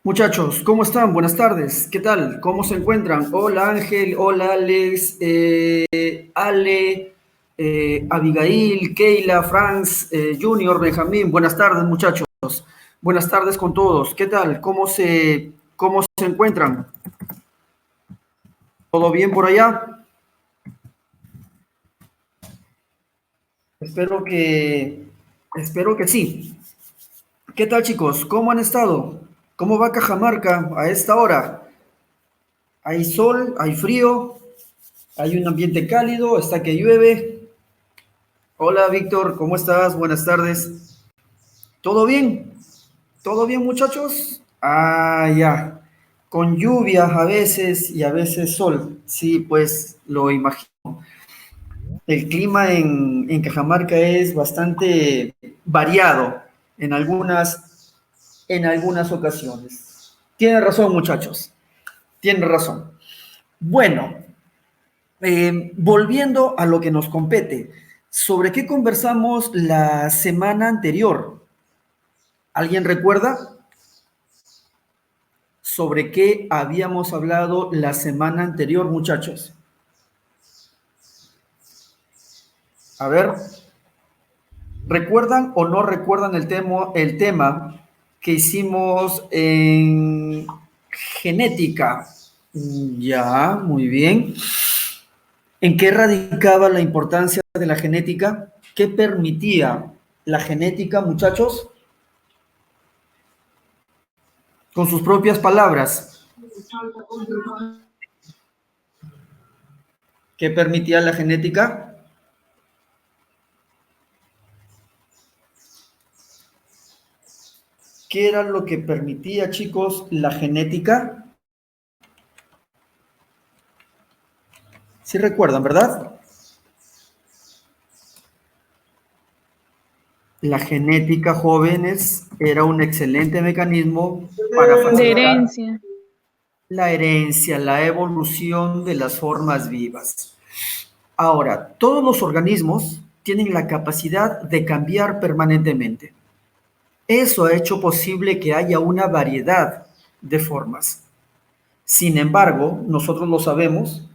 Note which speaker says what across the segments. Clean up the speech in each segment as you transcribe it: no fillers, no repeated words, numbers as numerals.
Speaker 1: Muchachos, ¿cómo están? Buenas tardes. ¿Qué tal? ¿Cómo se encuentran? Hola Ángel, hola Alex, Ale, Abigail, Keila, Franz, Junior, Benjamín. Buenas tardes, muchachos. Buenas tardes con todos. ¿Qué tal? ¿Cómo se encuentran? ¿Todo bien por allá? Espero que, espero que sí. ¿Qué tal, chicos? ¿Cómo han estado? ¿Cómo va Cajamarca a esta hora? ¿Hay sol? ¿Hay frío? ¿Hay un ambiente cálido? ¿Está que llueve? Hola Víctor, ¿cómo estás? Buenas tardes. ¿Todo bien? ¿Todo bien muchachos? Ah, ya. Con lluvia a veces y a veces sol. Sí, pues lo imagino. El clima en Cajamarca es bastante variado en algunas ocasiones. Tiene razón muchachos, tiene razón. Bueno, volviendo a lo que nos compete, ¿sobre qué conversamos la semana anterior? ¿Alguien recuerda sobre qué habíamos hablado la semana anterior, muchachos? A ver, ¿recuerdan o no recuerdan el tema que hicimos en genética? Ya, muy bien. ¿En qué radicaba la importancia de la genética? ¿Qué permitía la genética, muchachos? Con sus propias palabras. ¿Qué permitía la genética? ¿Qué era lo que permitía, chicos, la genética? Sí recuerdan, ¿verdad? La genética, jóvenes, era un excelente mecanismo para
Speaker 2: De
Speaker 1: facilitar
Speaker 2: herencia.
Speaker 1: la herencia, la evolución de las formas vivas. Ahora, todos los organismos tienen la capacidad de cambiar permanentemente. Eso ha hecho posible que haya una variedad de formas. Sin embargo, nosotros lo sabemos,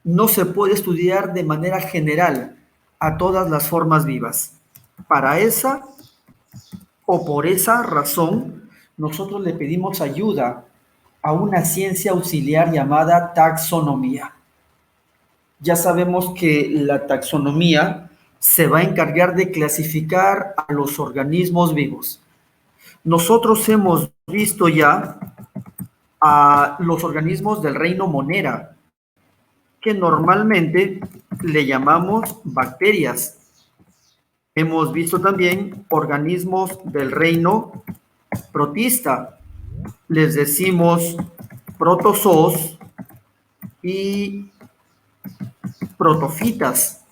Speaker 1: no se puede estudiar de manera general a todas las formas vivas. Para esa o por esa razón, nosotros le pedimos ayuda a una ciencia auxiliar llamada taxonomía. Ya sabemos que la taxonomía se va a encargar de clasificar a los organismos vivos. Nosotros hemos visto ya a los organismos del reino Monera, que normalmente le llamamos bacterias. Hemos visto también organismos del reino protista, les decimos protozoos y protofitas.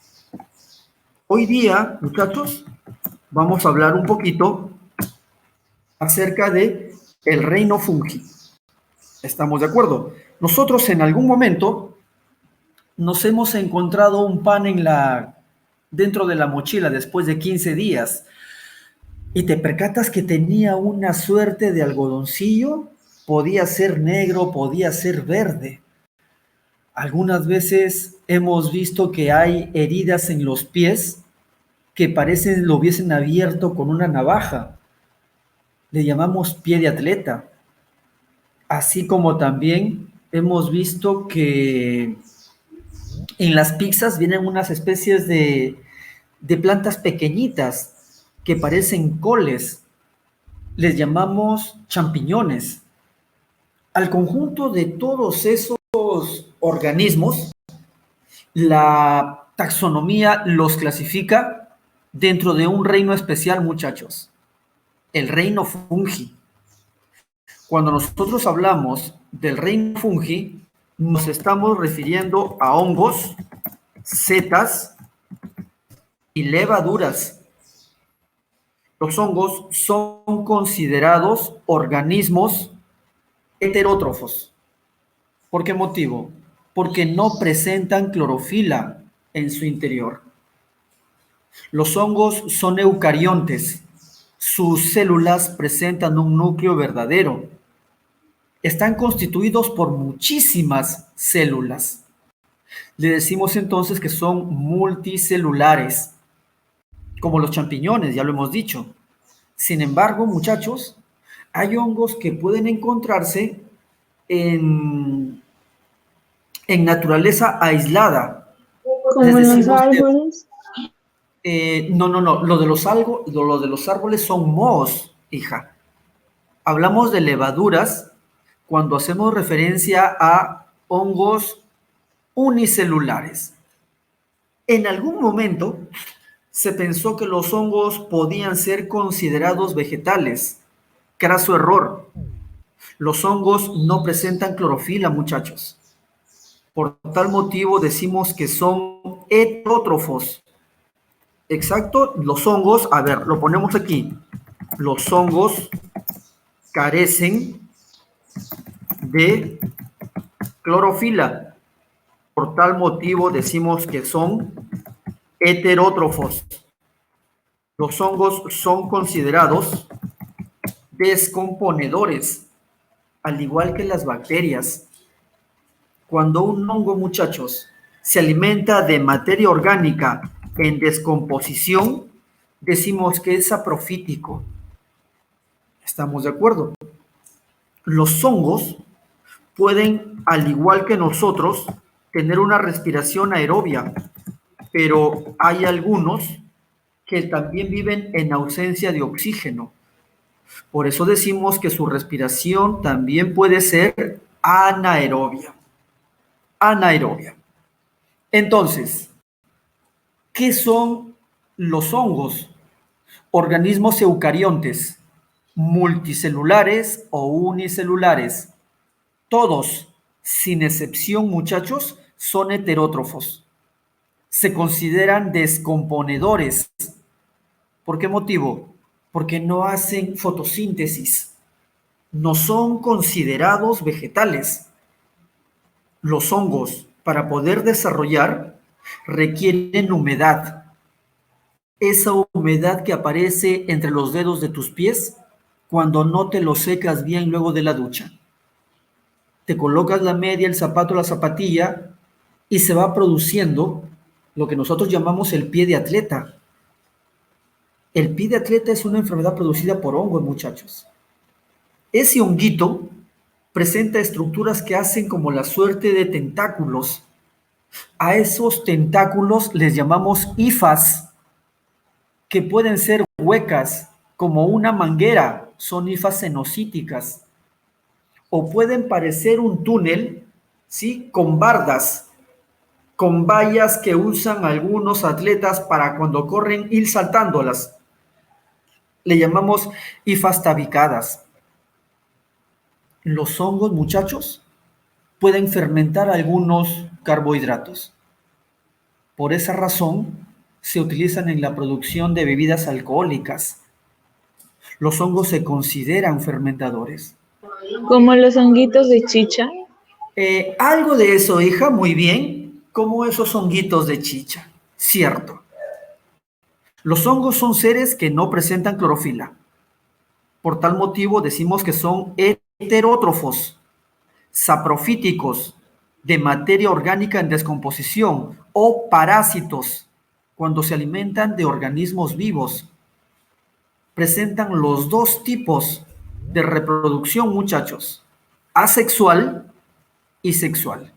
Speaker 1: Hoy día, muchachos, vamos a hablar un poquito acerca de el reino fungi. ¿Estamos de acuerdo? Nosotros en algún momento nos hemos encontrado un pan dentro de la mochila después de 15 días y te percatas que tenía una suerte de algodoncillo, podía ser negro, podía ser verde. Algunas veces hemos visto que hay heridas en los pies que parecen lo hubiesen abierto con una navaja. Le llamamos pie de atleta. Así como también hemos visto que en las pizzas vienen unas especies de plantas pequeñitas que parecen coles. Les llamamos champiñones. Al conjunto de todos esos organismos, la taxonomía los clasifica dentro de un reino especial, muchachos, el reino fungi. Cuando nosotros hablamos del reino fungi, nos estamos refiriendo a hongos, setas y levaduras. Los hongos son considerados organismos heterótrofos. ¿Por qué motivo? Porque no presentan clorofila en su interior. Los hongos son eucariontes. Sus células presentan un núcleo verdadero. están constituidos por muchísimas células. Le decimos entonces que son multicelulares, como los champiñones, ya lo hemos dicho. Sin embargo, muchachos, hay hongos que pueden encontrarse en, en naturaleza aislada.
Speaker 2: Como en los árboles.
Speaker 1: No, lo de los árboles son mohos, hija. Hablamos de levaduras cuando hacemos referencia a hongos unicelulares. En algún momento se pensó que los hongos podían ser considerados vegetales. Craso error. Los hongos no presentan clorofila, muchachos. Por tal motivo decimos que son heterótrofos. Exacto, los hongos, a ver, lo ponemos aquí. Los hongos carecen de clorofila. Por tal motivo decimos que son heterótrofos. Los hongos son considerados descomponedores, al igual que las bacterias. Cuando un hongo, muchachos, se alimenta de materia orgánica en descomposición, decimos que es saprofítico. ¿Estamos de acuerdo? Los hongos pueden, al igual que nosotros, tener una respiración aerobia, pero hay algunos que también viven en ausencia de oxígeno. Por eso decimos que su respiración también puede ser anaerobia. Anaerobia. Entonces, ¿qué son los hongos? Organismos eucariontes, multicelulares o unicelulares. Todos, sin excepción, muchachos, son heterótrofos. Se consideran descomponedores. ¿Por qué motivo? Porque no hacen fotosíntesis. No son considerados vegetales. Los hongos, para poder desarrollar, requieren humedad. Esa humedad que aparece entre los dedos de tus pies cuando no te los secas bien luego de la ducha. Te colocas la media, el zapato, la zapatilla y se va produciendo lo que nosotros llamamos el pie de atleta. El pie de atleta es una enfermedad producida por hongos, muchachos. Ese honguito presenta estructuras que hacen como la suerte de tentáculos. A esos tentáculos les llamamos hifas, que pueden ser huecas, como una manguera, son hifas cenocíticas. O pueden parecer un túnel, ¿sí? Con bardas, con vallas que usan algunos atletas para cuando corren ir saltándolas. Le llamamos hifas tabicadas. Los hongos, muchachos, pueden fermentar algunos carbohidratos. Por esa razón, se utilizan en la producción de bebidas alcohólicas. Los hongos se consideran fermentadores.
Speaker 2: Como los honguitos de chicha.
Speaker 1: Algo de eso, hija, muy bien, como esos honguitos de chicha. Cierto. Los hongos son seres que no presentan clorofila. Por tal motivo decimos que son heterótrofos, saprofíticos, de materia orgánica en descomposición, o parásitos, cuando se alimentan de organismos vivos. Presentan los dos tipos de reproducción, muchachos, asexual y sexual.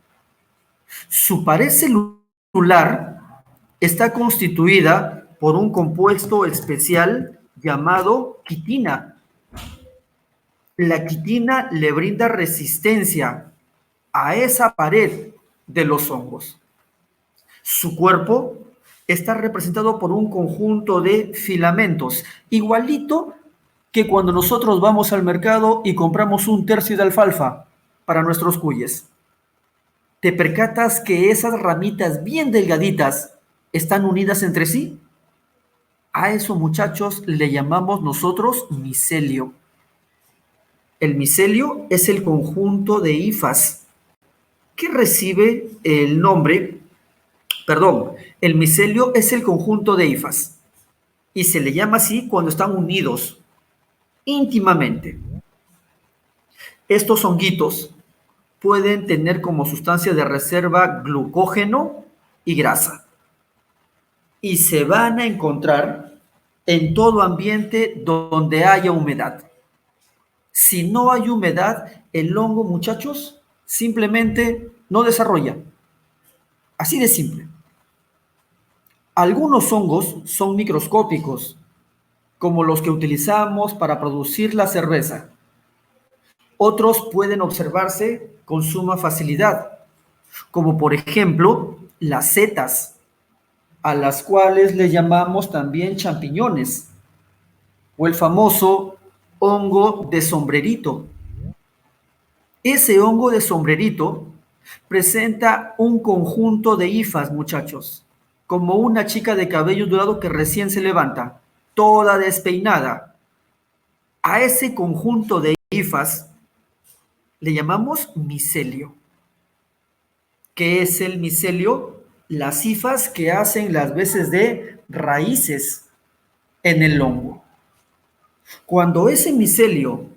Speaker 1: Su pared celular está constituida por un compuesto especial llamado quitina. La quitina le brinda resistencia a esa pared de los hongos. Su cuerpo está representado por un conjunto de filamentos, igualito que cuando nosotros vamos al mercado y compramos un tercio de alfalfa para nuestros cuyes. ¿Te percatas que esas ramitas bien delgaditas están unidas entre sí? A eso, muchachos, le llamamos nosotros micelio. El micelio es el conjunto de hifas que recibe el nombre, el micelio es el conjunto de hifas y se le llama así cuando están unidos íntimamente. Estos honguitos pueden tener como sustancia de reserva glucógeno y grasa. Y se van a encontrar en todo ambiente donde haya humedad. Si no hay humedad, el hongo, muchachos, simplemente no desarrolla. Así de simple. Algunos hongos son microscópicos, como los que utilizamos para producir la cerveza. Otros pueden observarse con suma facilidad, como por ejemplo las setas, a las cuales le llamamos también champiñones, o el famoso hongo de sombrerito. Ese hongo de sombrerito presenta un conjunto de hifas, muchachos, como una chica de cabello dorado que recién se levanta, toda despeinada. A ese conjunto de hifas le llamamos micelio. ¿Qué es el micelio? Las hifas que hacen las veces de raíces en el hongo. Cuando ese micelio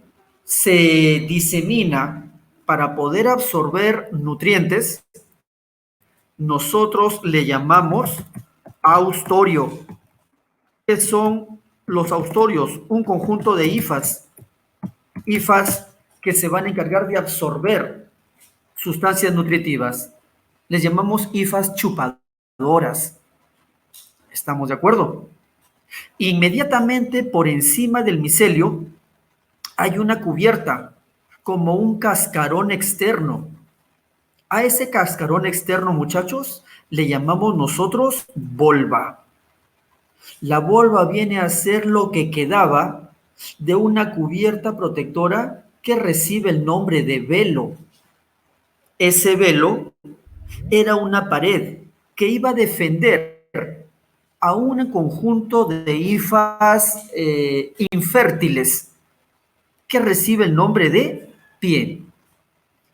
Speaker 1: se disemina para poder absorber nutrientes, nosotros le llamamos austorio. ¿Qué son los austorios? Un conjunto de hifas que se van a encargar de absorber sustancias nutritivas. Les llamamos hifas chupadoras. ¿Estamos de acuerdo? Inmediatamente por encima del micelio hay una cubierta, como un cascarón externo. A ese cascarón externo, muchachos, le llamamos nosotros volva. La volva viene a ser lo que quedaba de una cubierta protectora que recibe el nombre de velo. Ese velo era una pared que iba a defender a un conjunto de hifas infértiles que recibe el nombre de pie.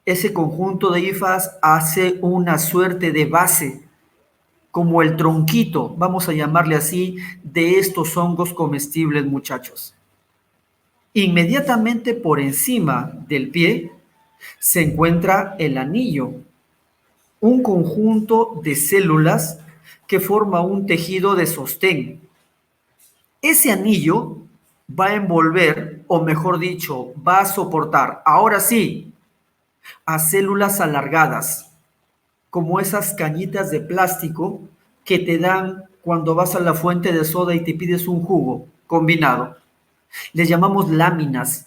Speaker 1: Ese conjunto de hifas hace una suerte de base, como el tronquito, vamos a llamarle así, de estos hongos comestibles, muchachos. Inmediatamente por encima del pie se encuentra el anillo, un conjunto de células que forma un tejido de sostén. Ese anillo va a envolver, o mejor dicho, va a soportar, ahora sí, a células alargadas, como esas cañitas de plástico que te dan cuando vas a la fuente de soda y te pides un jugo combinado. Les llamamos láminas.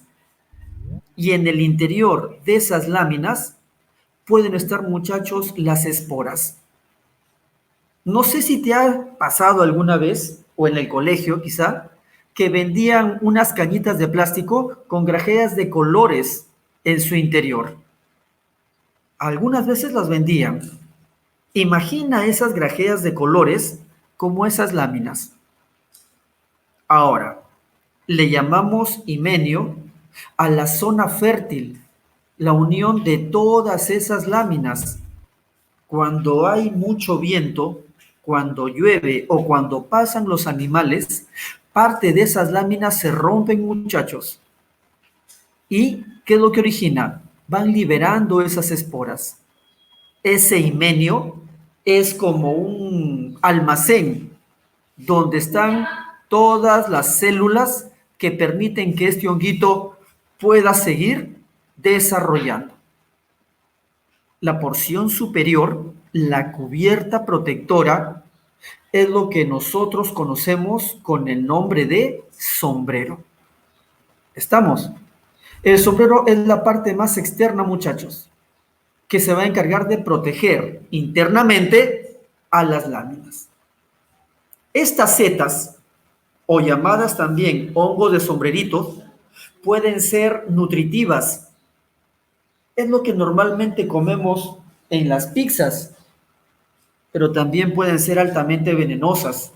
Speaker 1: Y en el interior de esas láminas pueden estar, muchachos, las esporas. No sé si te ha pasado alguna vez, o en el colegio quizá, que vendían unas cañitas de plástico con grajeas de colores en su interior. Algunas veces las vendían. Imagina esas grajeas de colores como esas láminas. Ahora, le llamamos himenio a la zona fértil, la unión de todas esas láminas. Cuando hay mucho viento, cuando llueve o cuando pasan los animales, parte de esas láminas se rompen, muchachos. ¿Y qué es lo que origina? Van liberando esas esporas. Ese himenio es como un almacén donde están todas las células que permiten que este honguito pueda seguir desarrollando. La porción superior, la cubierta protectora, es lo que nosotros conocemos con el nombre de sombrero. ¿Estamos? El sombrero es la parte más externa, muchachos, que se va a encargar de proteger internamente a las láminas. Estas setas, o llamadas también hongos de sombrerito, pueden ser nutritivas. Es lo que normalmente comemos en las pizzas, pero también pueden ser altamente venenosas,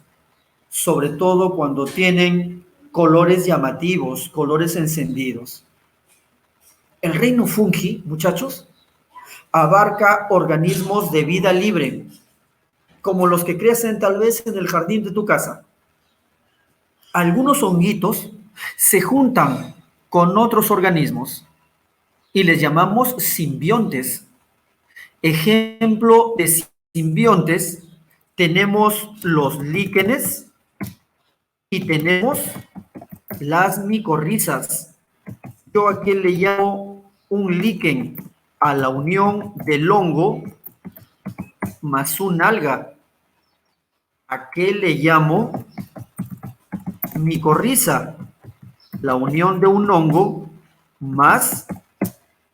Speaker 1: sobre todo cuando tienen colores llamativos, colores encendidos. El reino fungi, muchachos, abarca organismos de vida libre, como los que crecen tal vez en el jardín de tu casa. Algunos honguitos se juntan con otros organismos y les llamamos simbiontes. Ejemplo de simbiontes, tenemos los líquenes y tenemos las micorrizas. Yo aquí le llamo un líquen a la unión del hongo más un alga. ¿A qué le llamo micorriza? La unión de un hongo más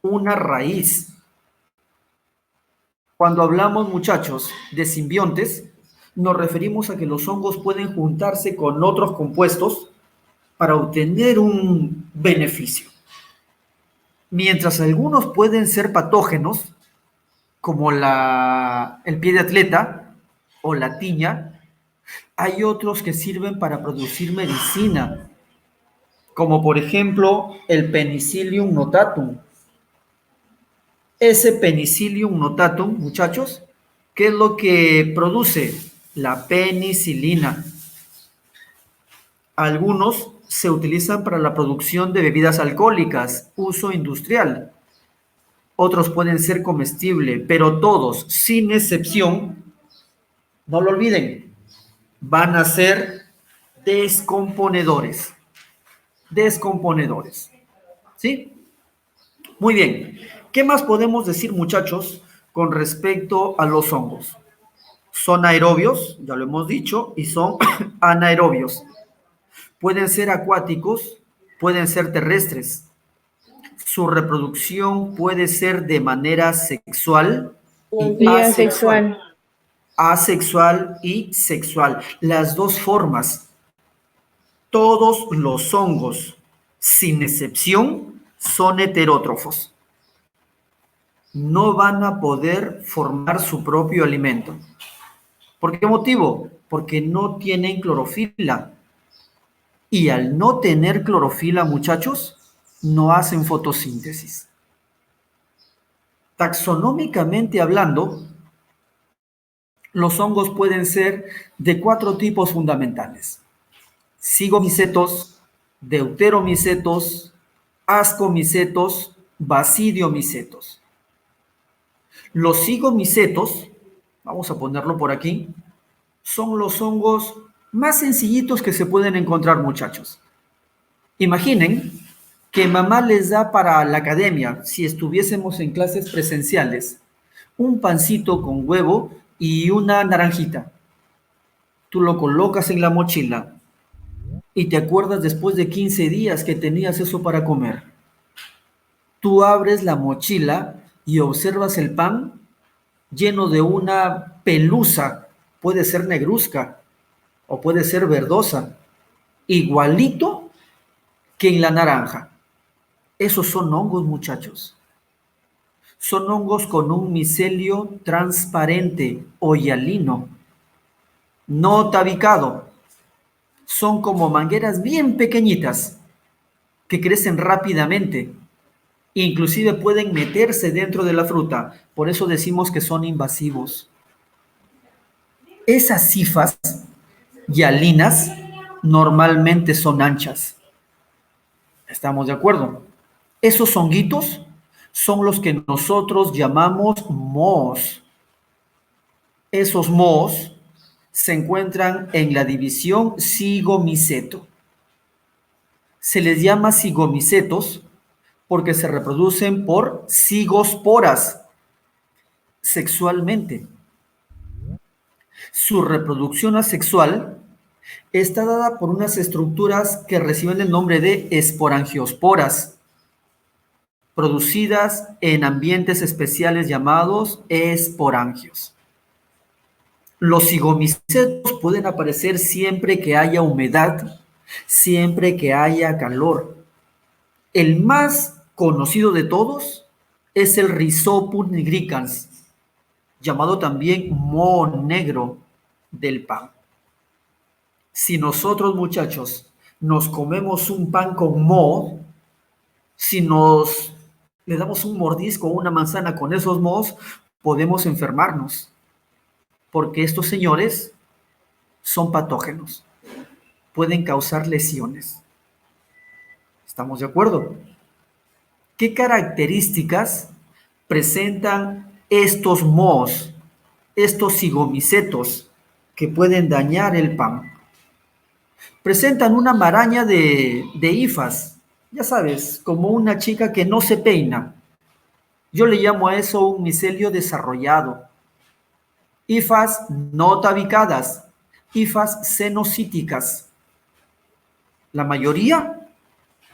Speaker 1: una raíz. Cuando hablamos, muchachos, de simbiontes, nos referimos a que los hongos pueden juntarse con otros compuestos para obtener un beneficio. Mientras algunos pueden ser patógenos, como el pie de atleta o la tiña, hay otros que sirven para producir medicina, como por ejemplo el Penicillium notatum. Ese Penicillium notatum, muchachos, ¿qué es lo que produce? La penicilina. Algunos se utilizan para la producción de bebidas alcohólicas, uso industrial. Otros pueden ser comestibles, pero todos, sin excepción, no lo olviden, van a ser descomponedores. Descomponedores. ¿Sí? Muy bien. ¿Qué más podemos decir, muchachos, con respecto a los hongos? Son aerobios, ya lo hemos dicho, y son anaerobios. Pueden ser acuáticos, pueden ser terrestres. Su reproducción puede ser de manera sexual y
Speaker 2: Y
Speaker 1: asexual.
Speaker 2: asexual.
Speaker 1: Asexual y sexual. Las dos formas. Todos los hongos, sin excepción, son heterótrofos. No van a poder formar su propio alimento. ¿Por qué motivo? Porque no tienen clorofila. Y al no tener clorofila, muchachos, no hacen fotosíntesis. Taxonómicamente hablando, los hongos pueden ser de 4 tipos fundamentales: cigomicetos, deuteromicetos, ascomicetos, basidiomicetos. Los cigomicetos, vamos a ponerlo por aquí, son los hongos más sencillitos que se pueden encontrar, muchachos. Imaginen que mamá les da para la academia, si estuviésemos en clases presenciales, un pancito con huevo y una naranjita. Tú lo colocas en la mochila y te acuerdas después de 15 días que tenías eso para comer. Tú abres la mochila y observas el pan lleno de una pelusa, puede ser negruzca o puede ser verdosa, igualito que en la naranja. Esos son hongos, muchachos. Son hongos con un micelio transparente o hialino, no tabicado. Son como mangueras bien pequeñitas que crecen rápidamente. Inclusive pueden meterse dentro de la fruta. Por eso decimos que son invasivos. Esas cifas hialinas normalmente son anchas. ¿Estamos de acuerdo? Esos honguitos son los que nosotros llamamos mohos. Esos mohos se encuentran en la división cigomiceto. Se les llama cigomicetos porque se reproducen por cigosporas sexualmente. Su reproducción asexual está dada por unas estructuras que reciben el nombre de esporangiosporas, producidas en ambientes especiales llamados esporangios. Los cigomicetos pueden aparecer siempre que haya humedad, siempre que haya calor. El más conocido de todos es el Rhizopus nigricans, llamado también moho negro del pan. Si nosotros, muchachos, nos comemos un pan con moho, si le damos un mordisco o una manzana con esos mohos, podemos enfermarnos, porque estos señores son patógenos, pueden causar lesiones. ¿Estamos de acuerdo? ¿Qué características presentan estos mohos, estos cigomicetos que pueden dañar el pan? Presentan una maraña de hifas, ya sabes, como una chica que no se peina. Yo le llamo a eso un micelio desarrollado. Hifas no tabicadas, hifas cenocíticas. La mayoría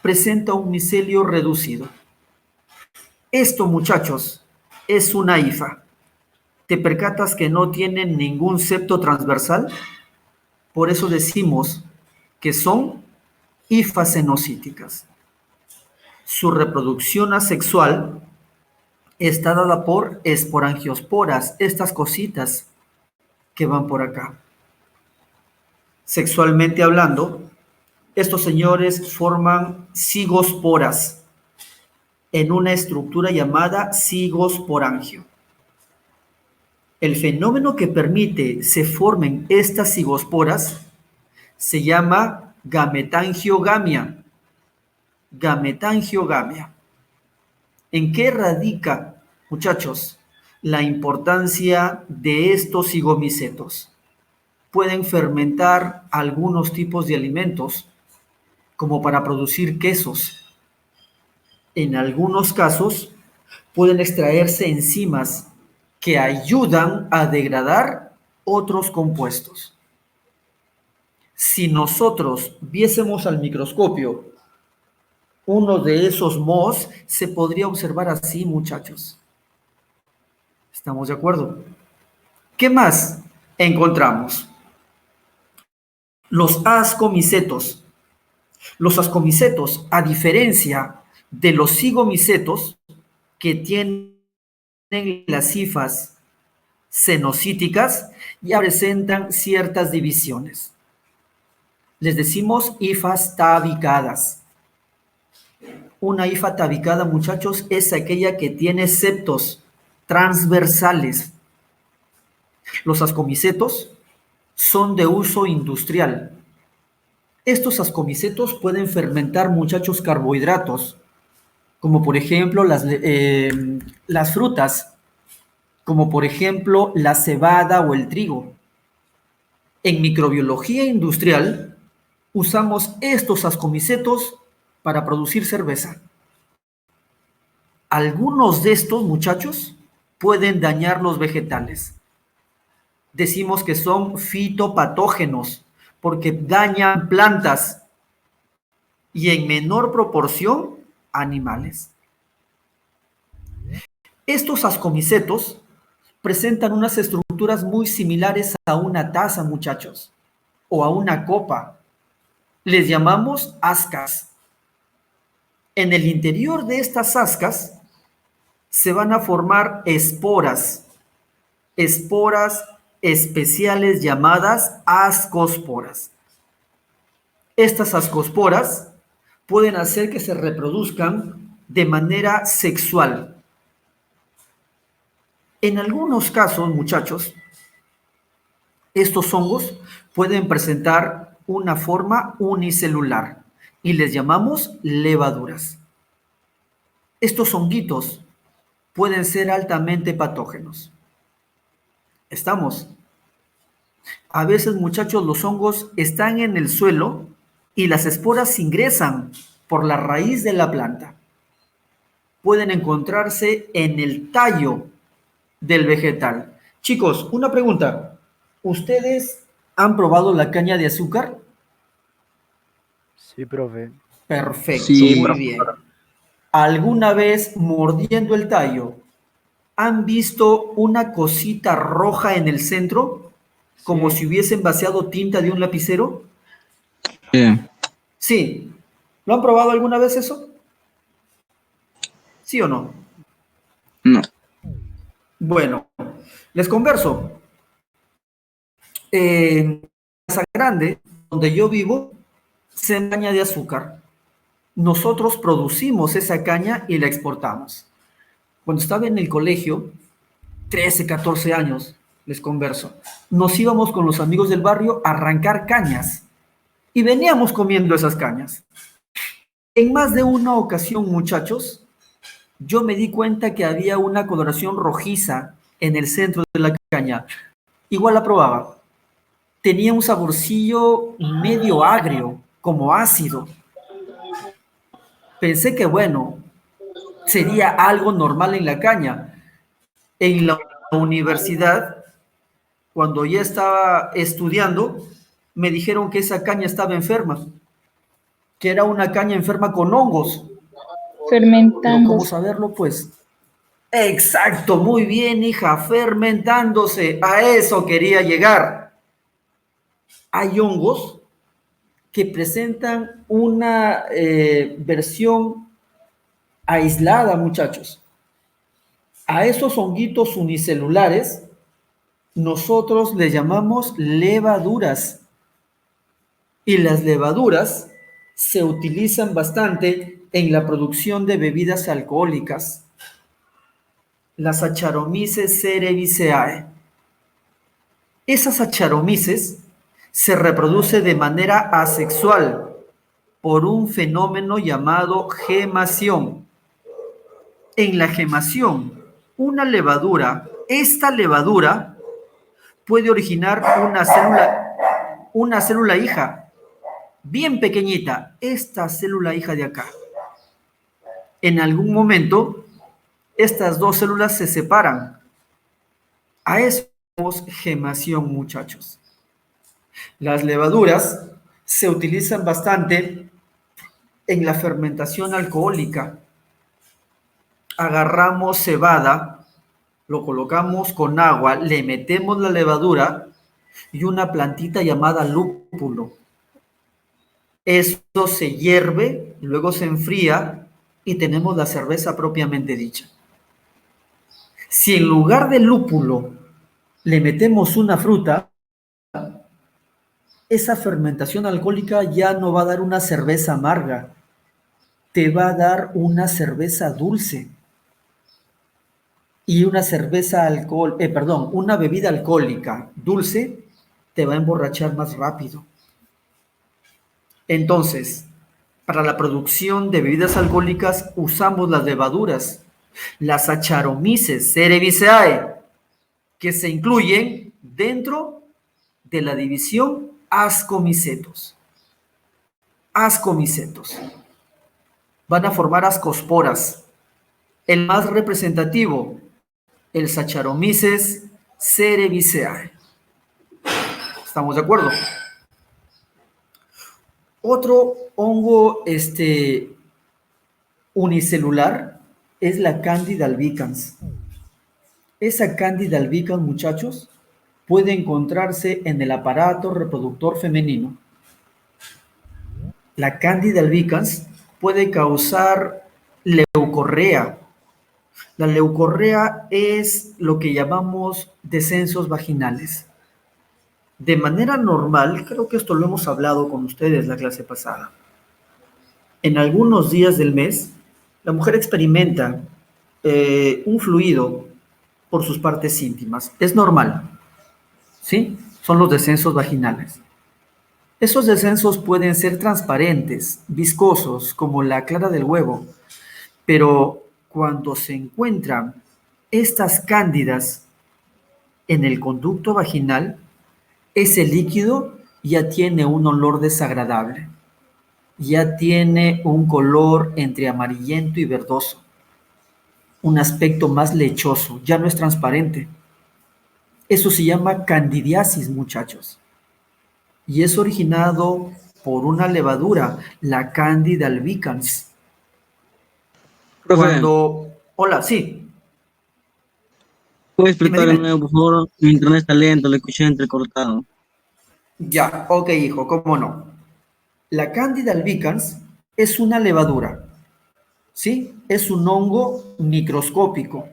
Speaker 1: presenta un micelio reducido. Esto, muchachos, es una hifa. ¿Te percatas que no tienen ningún septo transversal? Por eso decimos que son hifas cenocíticas. Su reproducción asexual está dada por esporangiosporas, estas cositas que van por acá. Sexualmente hablando, estos señores forman cigosporas en una estructura llamada cigosporangio. El fenómeno que permite se formen estas cigosporas se llama gametangiogamia. Gametangiogamia. ¿En qué radica, muchachos, la importancia de estos cigomicetos? Pueden fermentar algunos tipos de alimentos, como para producir quesos. En algunos casos, pueden extraerse enzimas que ayudan a degradar otros compuestos. Si nosotros viésemos al microscopio uno de esos mohos, se podría observar así, muchachos. ¿Estamos de acuerdo? ¿Qué más encontramos? Los ascomicetos. Los ascomicetos, a diferencia de los cigomicetos que tienen las hifas cenocíticas, ya presentan ciertas divisiones. Les decimos hifas tabicadas. Una hifa tabicada, muchachos, es aquella que tiene septos transversales. Los ascomicetos son de uso industrial. Estos ascomicetos pueden fermentar, muchachos, carbohidratos, como por ejemplo las frutas, como por ejemplo la cebada o el trigo. En microbiología industrial usamos estos ascomicetos para producir cerveza. Algunos de estos, muchachos, pueden dañar los vegetales. Decimos que son fitopatógenos porque dañan plantas y en menor proporción animales. Estos ascomicetos presentan unas estructuras muy similares a una taza, muchachos, o a una copa. Les llamamos ascas. En el interior de estas ascas se van a formar esporas especiales llamadas ascosporas. Estas ascosporas pueden hacer que se reproduzcan de manera sexual. En algunos casos, muchachos, estos hongos pueden presentar una forma unicelular y les llamamos levaduras. Estos honguitos pueden ser altamente patógenos. ¿Estamos? A veces, muchachos, los hongos están en el suelo y las esporas ingresan por la raíz de la planta. Pueden encontrarse en el tallo del vegetal. Chicos, una pregunta. ¿Ustedes han probado la caña de azúcar?
Speaker 3: Sí, profe.
Speaker 1: Perfecto,
Speaker 4: Sí,
Speaker 1: muy bien. ¿Alguna vez mordiendo el tallo han visto una cosita roja en el centro? Como si hubiesen vaciado tinta de un lapicero. Sí. ¿Lo han probado alguna vez eso? ¿Sí o no?
Speaker 4: No.
Speaker 1: Bueno, les converso. En Casa Grande, donde yo vivo, se caña de azúcar. Nosotros producimos esa caña y la exportamos. Cuando estaba en el colegio, 13, 14 años, les converso, nos íbamos con los amigos del barrio a arrancar cañas y veníamos comiendo esas cañas. En más de una ocasión, muchachos, yo me di cuenta que había una coloración rojiza en el centro de la caña. Igual la probaba. Tenía un saborcillo medio agrio, como ácido. Pensé que, bueno, sería algo normal en la caña. En la universidad, cuando ya estaba estudiando, me dijeron que esa caña estaba enferma, que era una caña enferma con hongos. Pero ¿cómo
Speaker 2: Fermentándose.
Speaker 1: saberlo? Pues exacto, muy bien, hija, fermentándose. A eso quería llegar. Hay hongos que presentan una versión aislada, muchachos. A esos honguitos unicelulares nosotros les llamamos levaduras. Y las levaduras se utilizan bastante en la producción de bebidas alcohólicas. Las Saccharomyces cerevisiae. Esas Saccharomyces se reproduce de manera asexual por un fenómeno llamado gemación. En la gemación, esta levadura puede originar una célula hija, bien pequeñita, esta célula hija de acá. En algún momento, estas dos células se separan. A eso llamamos gemación, muchachos. Las levaduras se utilizan bastante en la fermentación alcohólica. Agarramos cebada, lo colocamos con agua, le metemos la levadura y una plantita llamada lúpulo. Esto se hierve, luego se enfría y tenemos la cerveza propiamente dicha. Si en lugar de lúpulo le metemos una fruta, esa fermentación alcohólica ya no va a dar una cerveza amarga, te va a dar una cerveza dulce. Y una bebida alcohólica dulce te va a emborrachar más rápido. Entonces, para la producción de bebidas alcohólicas usamos las levaduras, las Saccharomyces cerevisiae, que se incluyen dentro de la división ascomicetos. Ascomicetos. Van a formar ascosporas. El más representativo, el Saccharomyces cerevisiae. ¿Estamos de acuerdo? Otro hongo unicelular es la Candida albicans. Esa Candida albicans, muchachos, puede encontrarse en el aparato reproductor femenino. La Candida albicans puede causar leucorrea. La leucorrea es lo que llamamos descensos vaginales. De manera normal, creo que esto lo hemos hablado con ustedes la clase pasada. En algunos días del mes, la mujer experimenta un fluido por sus partes íntimas. Es normal, ¿sí? Son los descensos vaginales. Esos descensos pueden ser transparentes, viscosos, como la clara del huevo, pero cuando se encuentran estas cándidas en el conducto vaginal, ese líquido ya tiene un olor desagradable, ya tiene un color entre amarillento y verdoso, un aspecto más lechoso, ya no es transparente. Eso se llama candidiasis, muchachos, y es originado por una levadura, la Candida albicans.
Speaker 4: Profe,
Speaker 1: Hola, sí,
Speaker 4: ¿puede
Speaker 1: dime,
Speaker 4: explicar de
Speaker 1: dime.
Speaker 4: nuevo, por favor? Mi internet está lento, le escuché entrecortado.
Speaker 1: Ya, ok, hijo, cómo no. La Candida albicans es una levadura, ¿sí? Es un hongo microscópico.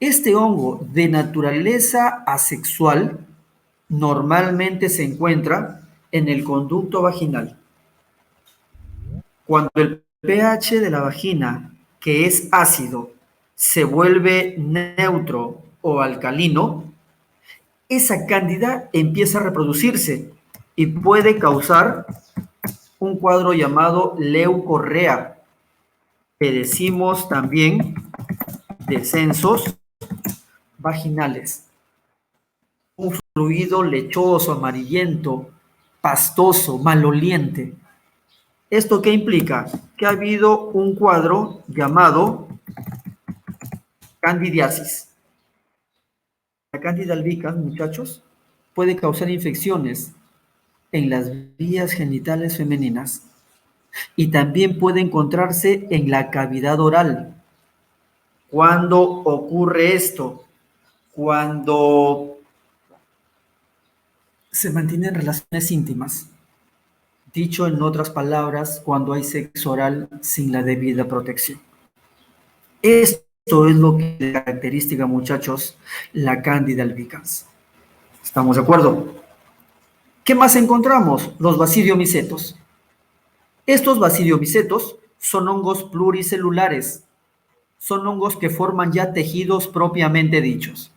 Speaker 1: Este hongo de naturaleza asexual normalmente se encuentra en el conducto vaginal. Cuando el pH de la vagina, que es ácido, se vuelve neutro o alcalino, esa cándida empieza a reproducirse y puede causar un cuadro llamado leucorrea. que decimos también descensos vaginales. Un fluido lechoso, amarillento, pastoso, maloliente. ¿Esto qué implica? Que ha habido un cuadro llamado candidiasis. La Candida albicans, muchachos, puede causar infecciones en las vías genitales femeninas y también puede encontrarse en la cavidad oral. ¿Cuándo ocurre esto? Cuando se mantienen relaciones íntimas. Dicho en otras palabras, cuando hay sexo oral sin la debida protección. Esto es lo que caracteriza, muchachos, la Candida albicans. ¿Estamos de acuerdo? ¿Qué más encontramos? Los basidiomicetos. Estos basidiomicetos son hongos pluricelulares. Son hongos que forman ya tejidos propiamente dichos.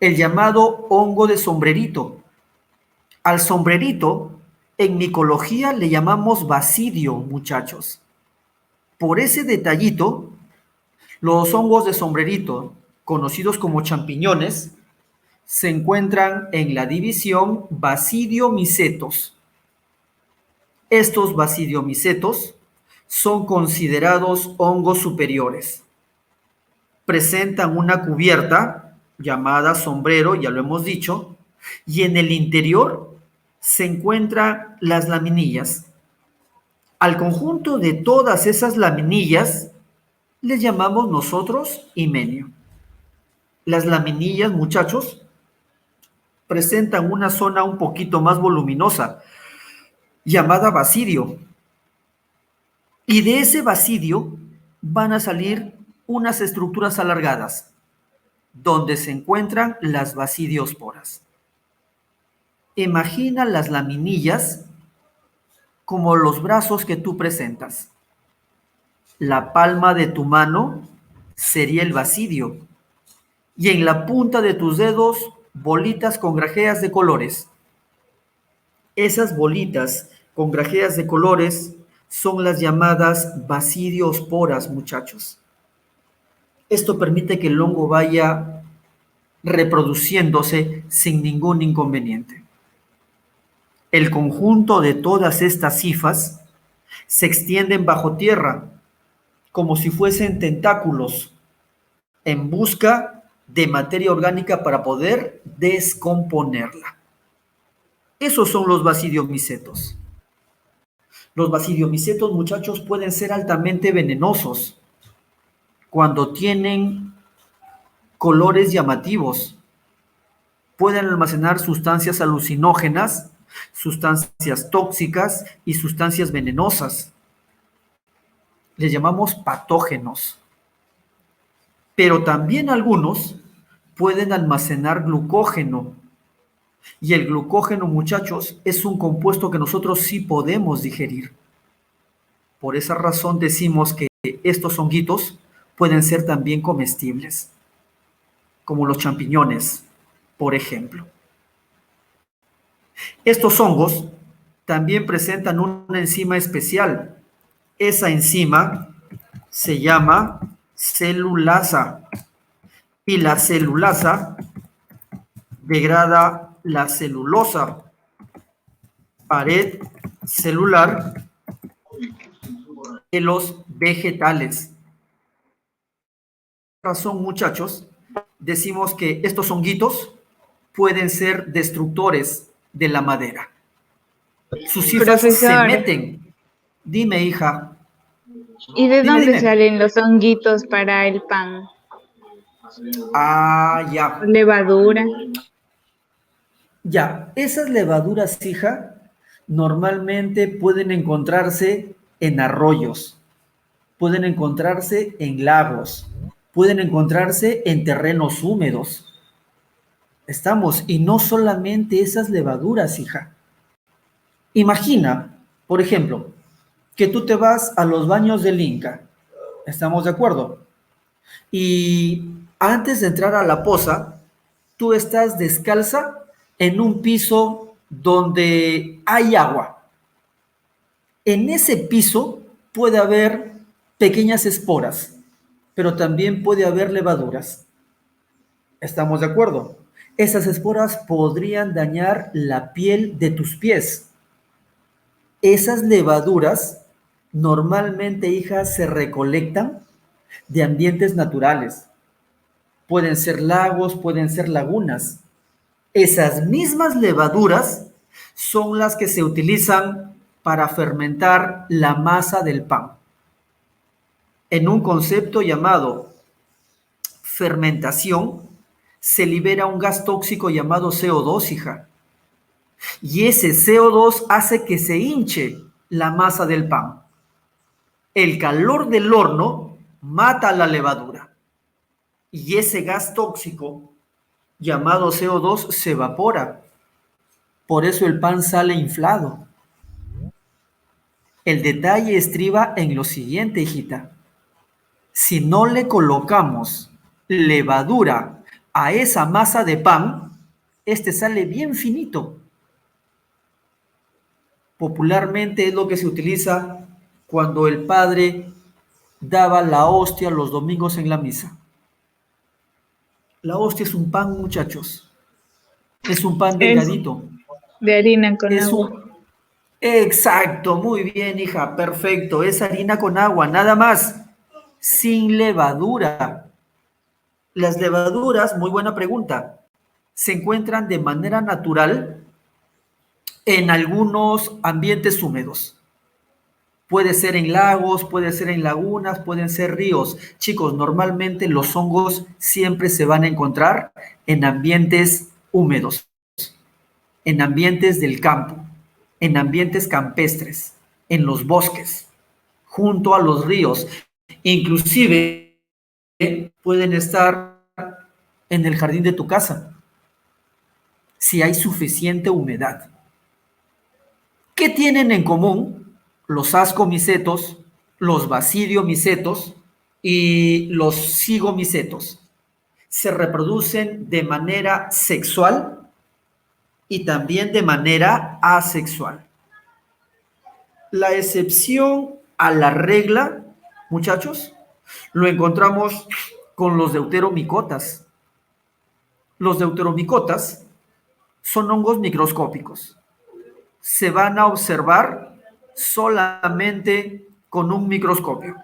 Speaker 1: El llamado hongo de sombrerito. Al sombrerito, en micología le llamamos basidio, muchachos. Por ese detallito, los hongos de sombrerito, conocidos como champiñones, se encuentran en la división basidiomicetos. Estos basidiomicetos son considerados hongos superiores. Presentan una cubierta llamada sombrero, ya lo hemos dicho, y en el interior se encuentran las laminillas. Al conjunto de todas esas laminillas les llamamos nosotros himenio. Las laminillas, muchachos, presentan una zona un poquito más voluminosa, llamada basidio. Y de ese basidio van a salir unas estructuras alargadas, donde se encuentran las basidiosporas. Imagina las laminillas como los brazos que tú presentas. La palma de tu mano sería el basidio, y en la punta de tus dedos, bolitas con grajeas de colores. Esas bolitas con grajeas de colores son las llamadas basidiosporas, muchachos. Esto permite que el hongo vaya reproduciéndose sin ningún inconveniente. El conjunto de todas estas hifas se extienden bajo tierra, como si fuesen tentáculos, en busca de materia orgánica para poder descomponerla. Esos son los basidiomicetos. Los basidiomicetos, muchachos, pueden ser altamente venenosos cuando tienen colores llamativos. Pueden almacenar sustancias alucinógenas, sustancias tóxicas y sustancias venenosas. Les llamamos patógenos. Pero también algunos pueden almacenar glucógeno. Y el glucógeno, muchachos, es un compuesto que nosotros sí podemos digerir. Por esa razón decimos que estos honguitos pueden ser también comestibles, como los champiñones, por ejemplo. Estos hongos también presentan una enzima especial. Esa enzima se llama celulasa, y la celulasa degrada la celulosa, pared celular de los vegetales. Por esa razón, muchachos, decimos que estos honguitos pueden ser destructores de la madera. Sus hifas se
Speaker 2: Profesor,
Speaker 1: meten. Dime, hija.
Speaker 2: ¿y de
Speaker 1: Dime,
Speaker 2: dónde
Speaker 1: dime.
Speaker 2: salen los honguitos para el pan?
Speaker 1: Ah, ya.
Speaker 2: Levadura.
Speaker 1: Ya, esas levaduras, hija, normalmente pueden encontrarse en arroyos, pueden encontrarse en lagos, pueden encontrarse en terrenos húmedos. Estamos, y no solamente esas levaduras, hija. Imagina, por ejemplo, que tú te vas a los baños del Inca. ¿Estamos de acuerdo? Y antes de entrar a la poza, tú estás descalza en un piso donde hay agua. En ese piso puede haber pequeñas esporas, pero también puede haber levaduras. ¿Estamos de acuerdo? Esas esporas podrían dañar la piel de tus pies. Esas levaduras normalmente, hija, se recolectan de ambientes naturales. Pueden ser lagos, pueden ser lagunas. Esas mismas levaduras son las que se utilizan para fermentar la masa del pan. En un concepto llamado fermentación, se libera un gas tóxico llamado CO2, hija. Y ese CO2 hace que se hinche la masa del pan. El calor del horno mata a la levadura. Y ese gas tóxico llamado CO2 se evapora. Por eso el pan sale inflado. El detalle estriba en lo siguiente, hijita. Si no le colocamos levadura a esa masa de pan, este sale bien finito. Popularmente es lo que se utiliza cuando el padre daba la hostia los domingos en la misa. La hostia es un pan, muchachos. Es un pan delgadito.
Speaker 2: De harina con
Speaker 1: Es
Speaker 2: agua.
Speaker 1: Exacto, muy bien, hija, perfecto. Es harina con agua, nada más, sin levadura. Las levaduras, muy buena pregunta, se encuentran de manera natural en algunos ambientes húmedos. Puede ser en lagos, puede ser en lagunas, pueden ser ríos. Chicos, normalmente los hongos siempre se van a encontrar en ambientes húmedos, en ambientes del campo, en ambientes campestres, en los bosques, junto a los ríos. Inclusive pueden estar en el jardín de tu casa, si hay suficiente humedad. ¿Qué tienen en común los ascomicetos, los basidiomicetos y los cigomicetos? Se reproducen de manera sexual y también de manera asexual. La excepción a la regla, muchachos, lo encontramos con los deuteromicotas. Los deuteromicotas son hongos microscópicos. Se van a observar solamente con un microscopio.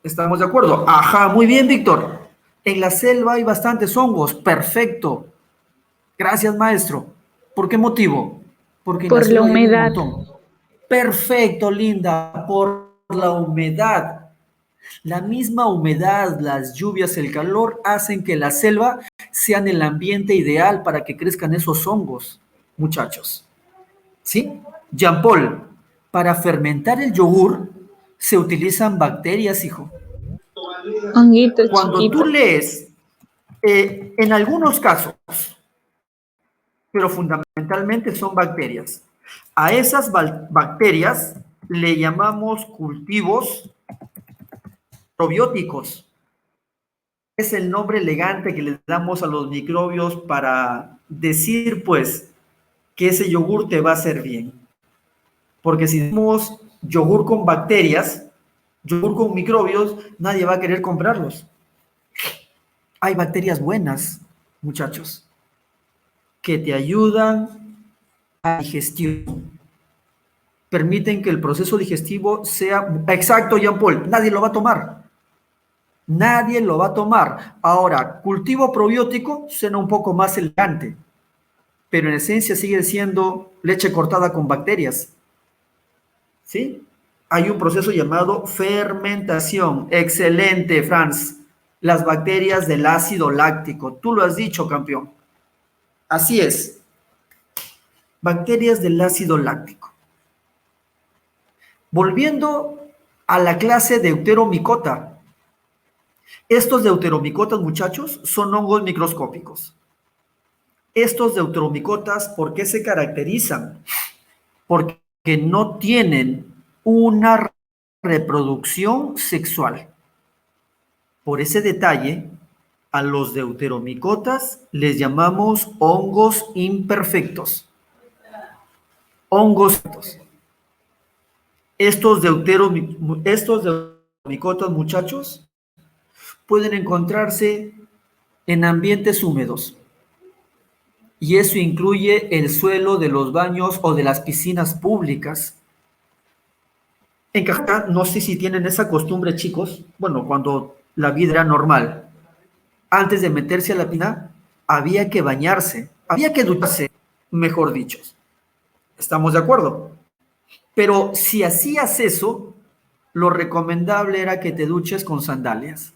Speaker 1: ¿Estamos de acuerdo? Ajá, muy bien, Víctor. En la selva hay bastantes hongos. Perfecto. Gracias, maestro. ¿Por qué motivo? Porque en
Speaker 2: Por
Speaker 1: la
Speaker 2: la
Speaker 1: selva hay un
Speaker 2: humedad.
Speaker 1: montón. Perfecto, Linda. Por la humedad. La misma humedad, las lluvias, el calor hacen que la selva sean el ambiente ideal para que crezcan esos hongos, muchachos. ¿Sí? Jean Paul, para fermentar el yogur se utilizan bacterias, hijo.
Speaker 2: Honguitos
Speaker 1: Cuando tú
Speaker 2: chiquitos.
Speaker 1: lees, en algunos casos, pero fundamentalmente son bacterias. A esas bacterias le llamamos cultivos probióticos. Es el nombre elegante que le damos a los microbios para decir, pues, que ese yogur te va a hacer bien. Porque si tenemos yogur con bacterias, yogur con microbios, nadie va a querer comprarlos. Hay bacterias buenas, muchachos, que te ayudan a la digestión. Permiten que el proceso digestivo sea... Exacto, Jean Paul, nadie lo va a tomar. Nadie lo va a tomar. Ahora, cultivo probiótico suena un poco más elegante, pero en esencia sigue siendo leche cortada con bacterias. ¿Sí? Hay un proceso llamado fermentación. Excelente, Franz. Las bacterias del ácido láctico. Tú lo has dicho, campeón. Así es. Bacterias del ácido láctico. Volviendo a la clase de Deuteromicota. Estos deuteromicotas, muchachos, son hongos microscópicos. Estos deuteromicotas, ¿por qué se caracterizan? Porque no tienen una reproducción sexual. Por ese detalle, a los deuteromicotas les llamamos hongos imperfectos. Hongos. Estos micotas, muchachos, pueden encontrarse en ambientes húmedos. Y eso incluye el suelo de los baños o de las piscinas públicas. En Cajicá, no sé si tienen esa costumbre, chicos, bueno, cuando la vida era normal, antes de meterse a la piscina, había que bañarse, había que ducharse, mejor dicho. ¿Estamos de acuerdo? Pero si hacías eso, lo recomendable era que te duches con sandalias,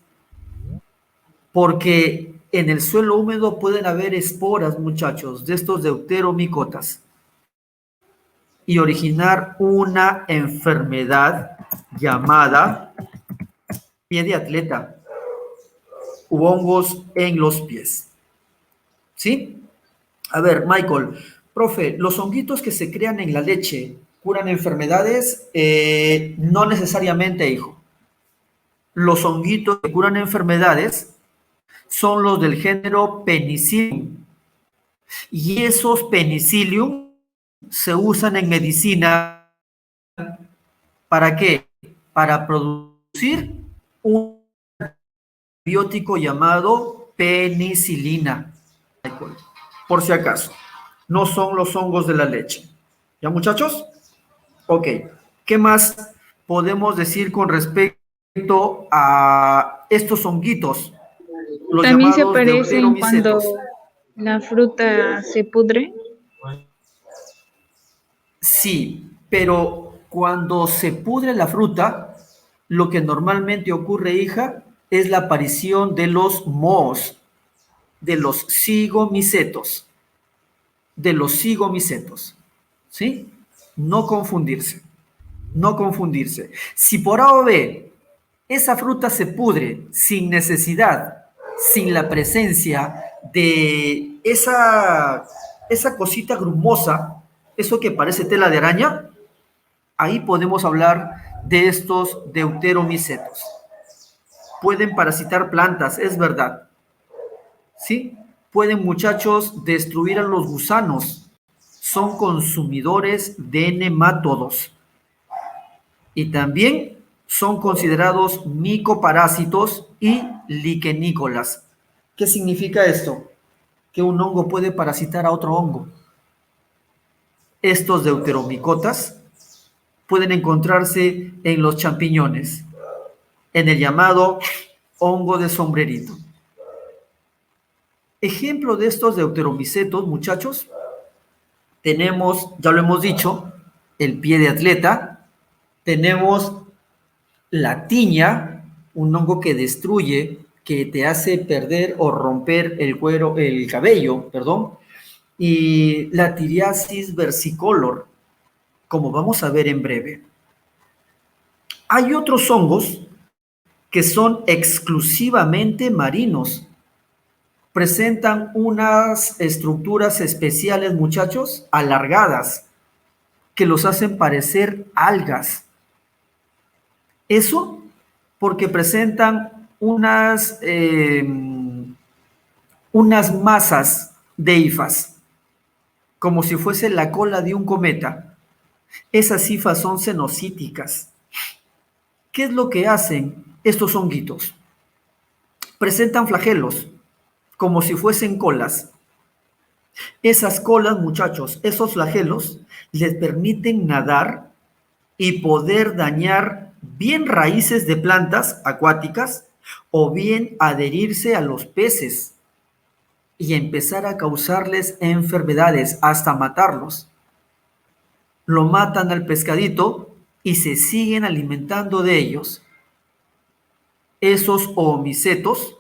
Speaker 1: porque en el suelo húmedo pueden haber esporas, muchachos, de estos deuteromicotas y originar una enfermedad llamada pie de atleta u hongos en los pies. ¿Sí? A ver, Michael, profe, ¿los honguitos que se crean en la leche curan enfermedades? No necesariamente, hijo. Los honguitos que curan enfermedades son los del género Penicillium. Y esos Penicillium se usan en medicina. ¿Para qué? Para producir un antibiótico llamado penicilina. Por si acaso, no son los hongos de la leche. ¿Ya, muchachos? Ok. ¿Qué más podemos decir con respecto a estos honguitos? Los
Speaker 2: También se
Speaker 1: llamados
Speaker 2: aparecen cuando
Speaker 1: deuteromicetos.
Speaker 2: la fruta se pudre.
Speaker 1: Sí, pero cuando se pudre la fruta, lo que normalmente ocurre, hija, es la aparición de los mohos, de los cigomicetos, ¿sí? No confundirse, no confundirse. Si por A o B esa fruta se pudre sin necesidad, sin la presencia de esa cosita grumosa, eso que parece tela de araña, ahí podemos hablar de estos deuteromicetos. Pueden parasitar plantas, es verdad, ¿sí? Pueden, muchachos, destruir a los gusanos. Son consumidores de nemátodos. Y también son considerados micoparásitos y liquenícolas. ¿Qué significa esto? Que un hongo puede parasitar a otro hongo. Estos deuteromicotas pueden encontrarse en los champiñones, en el llamado hongo de sombrerito. Ejemplo de estos deuteromicetos, muchachos, tenemos, ya lo hemos dicho, el pie de atleta, tenemos la tiña, un hongo que destruye, que te hace perder o romper el cabello, perdón, y la tiriasis versicolor, como vamos a ver en breve. Hay otros hongos que son exclusivamente marinos. Presentan unas estructuras especiales, muchachos, alargadas, que los hacen parecer algas. Eso porque presentan unas masas de hifas, como si fuese la cola de un cometa. Esas hifas son cenocíticas. ¿Qué es lo que hacen estos honguitos? Presentan flagelos, como si fuesen colas. Esas colas, muchachos, esos flagelos, les permiten nadar y poder dañar bien raíces de plantas acuáticas o bien adherirse a los peces y empezar a causarles enfermedades hasta matarlos. Lo matan al pescadito y se siguen alimentando de ellos. Esos oomicetos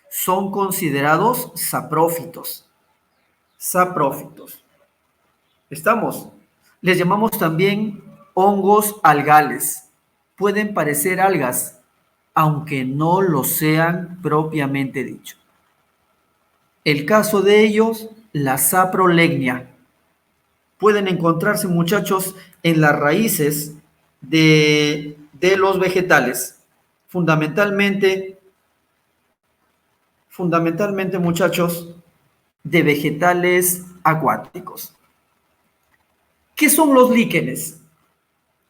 Speaker 1: son considerados saprófitos. Saprófitos. ¿Estamos? Les llamamos también hongos algales. Pueden parecer algas, aunque no lo sean propiamente dicho. El caso de ellos, la saprolegnia. Pueden encontrarse, muchachos, en las raíces de los vegetales. Fundamentalmente, muchachos, de vegetales acuáticos. ¿Qué son los líquenes?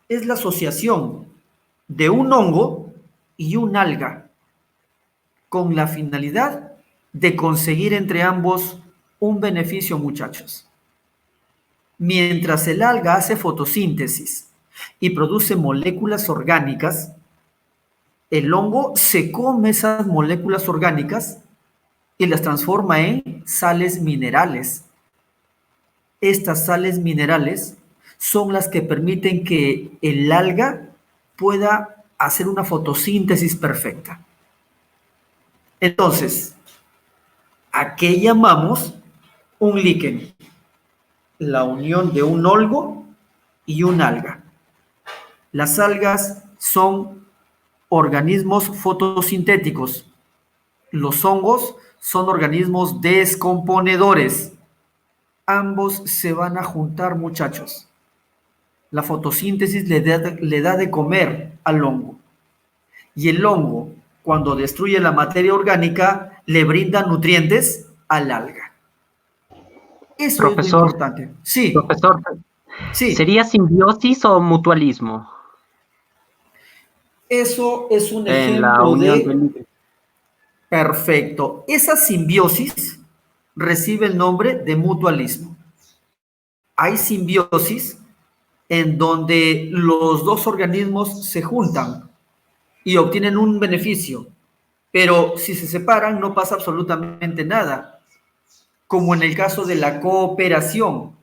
Speaker 1: Es la asociación de un hongo y un alga, con la finalidad de conseguir entre ambos un beneficio, muchachos. Mientras el alga hace fotosíntesis y produce moléculas orgánicas, el hongo se come esas moléculas orgánicas y las transforma en sales minerales. Estas sales minerales son las que permiten que el alga pueda hacer una fotosíntesis perfecta. Entonces, ¿a qué llamamos un líquen? La unión de un hongo y un alga. Las algas son organismos fotosintéticos. Los hongos son organismos descomponedores. Ambos se van a juntar, muchachos. La fotosíntesis le da de comer al hongo. Y el hongo, cuando destruye la materia orgánica, le brinda nutrientes al alga. Eso es muy
Speaker 5: Profesor,
Speaker 1: importante. Sí,
Speaker 5: profesor,
Speaker 1: sí.
Speaker 5: ¿sería simbiosis o mutualismo
Speaker 1: Eso es un
Speaker 5: en la
Speaker 1: ejemplo
Speaker 5: unión
Speaker 1: de...
Speaker 5: del...
Speaker 1: Perfecto. Esa simbiosis recibe el nombre de mutualismo. Hay simbiosis en donde los dos organismos se juntan y obtienen un beneficio, pero si se separan no pasa absolutamente nada, como en el caso de la cooperación.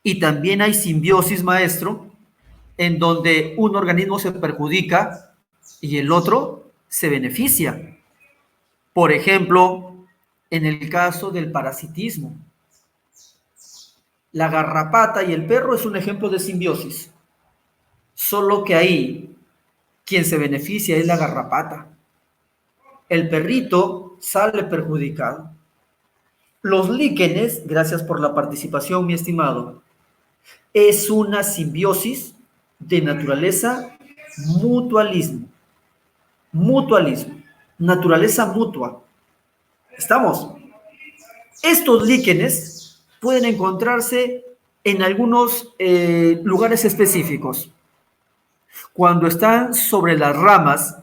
Speaker 1: Y también hay simbiosis, maestro, en donde un organismo se perjudica y el otro se beneficia. Por ejemplo, en el caso del parasitismo. La garrapata y el perro es un ejemplo de simbiosis. Solo que ahí quien se beneficia es la garrapata. El perrito sale perjudicado. Los líquenes, gracias por la participación, mi estimado, es una simbiosis de naturaleza mutualismo. Mutualismo. Naturaleza mutua. ¿Estamos? Estos líquenes pueden encontrarse en algunos lugares específicos. Cuando están sobre las ramas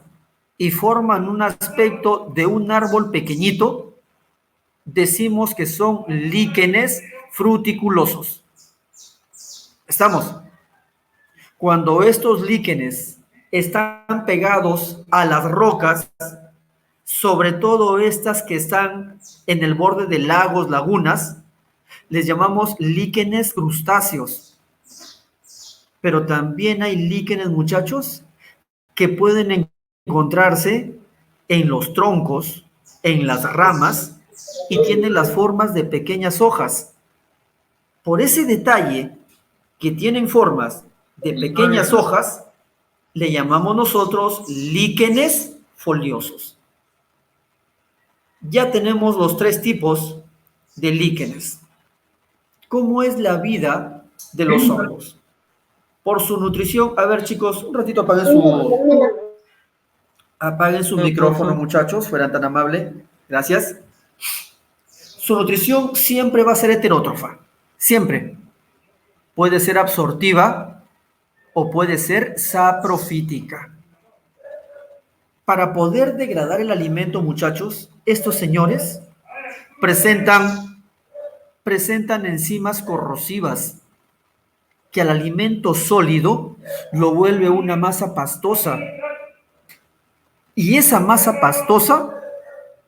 Speaker 1: y forman un aspecto de un árbol pequeñito, decimos que son líquenes fruticulosos. ¿Estamos? Cuando estos líquenes están pegados a las rocas, sobre todo estas que están en el borde de lagos, lagunas, les llamamos líquenes crustáceos. Pero también hay líquenes, muchachos, que pueden encontrarse en los troncos, en las ramas, y tienen las formas de pequeñas hojas. Por ese detalle que tienen formas de pequeñas hojas, le llamamos nosotros líquenes foliosos. Ya tenemos los tres tipos de líquenes. ¿Cómo es la vida de los hongos? Por su nutrición. A ver, chicos, un ratito apaguen su micrófono, muchachos, fueran tan amables. Gracias. Su nutrición siempre va a ser heterótrofa. Siempre. Puede ser absortiva o puede ser saprofítica. Para poder degradar el alimento, muchachos, estos señores presentan enzimas corrosivas que al alimento sólido lo vuelve una masa pastosa. Y esa masa pastosa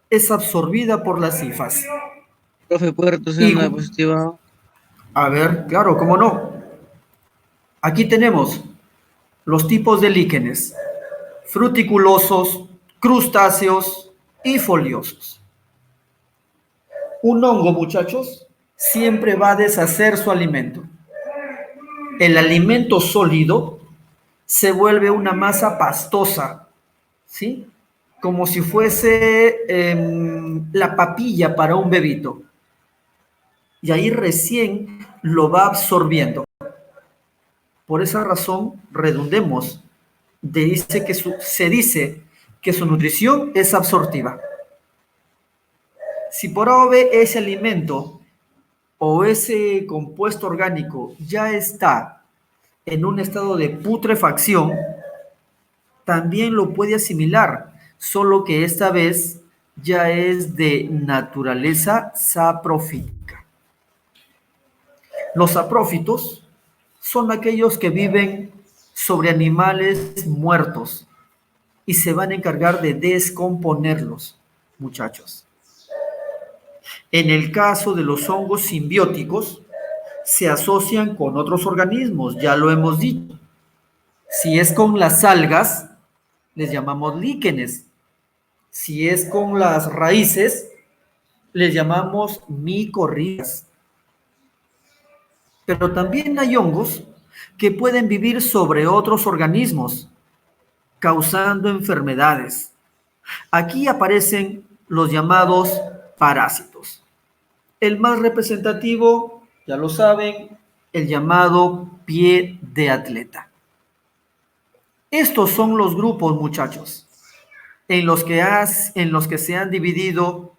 Speaker 1: es absorbida por las hifas.
Speaker 4: Profe, ¿puede retroceder una diapositiva?
Speaker 1: A ver, claro, cómo no. Aquí tenemos los tipos de líquenes: fruticulosos, crustáceos y foliosos. Un hongo, muchachos, siempre va a deshacer su alimento. El alimento sólido se vuelve una masa pastosa, ¿sí? Como si fuese la papilla para un bebito. Y ahí recién lo va absorbiendo. Por esa razón, redundemos, se dice que su nutrición es absortiva. Si por A o B ese alimento o ese compuesto orgánico ya está en un estado de putrefacción, también lo puede asimilar, solo que esta vez ya es de naturaleza saprófitica. Los saprófitos son aquellos que viven sobre animales muertos y se van a encargar de descomponerlos, muchachos. En el caso de los hongos simbióticos, se asocian con otros organismos, ya lo hemos dicho. Si es con las algas, les llamamos líquenes. Si es con las raíces, les llamamos micorrizas. Pero también hay hongos que pueden vivir sobre otros organismos, causando enfermedades. Aquí aparecen los llamados parásitos. El más representativo, ya lo saben, el llamado pie de atleta. Estos son los grupos, muchachos, en los que se han dividido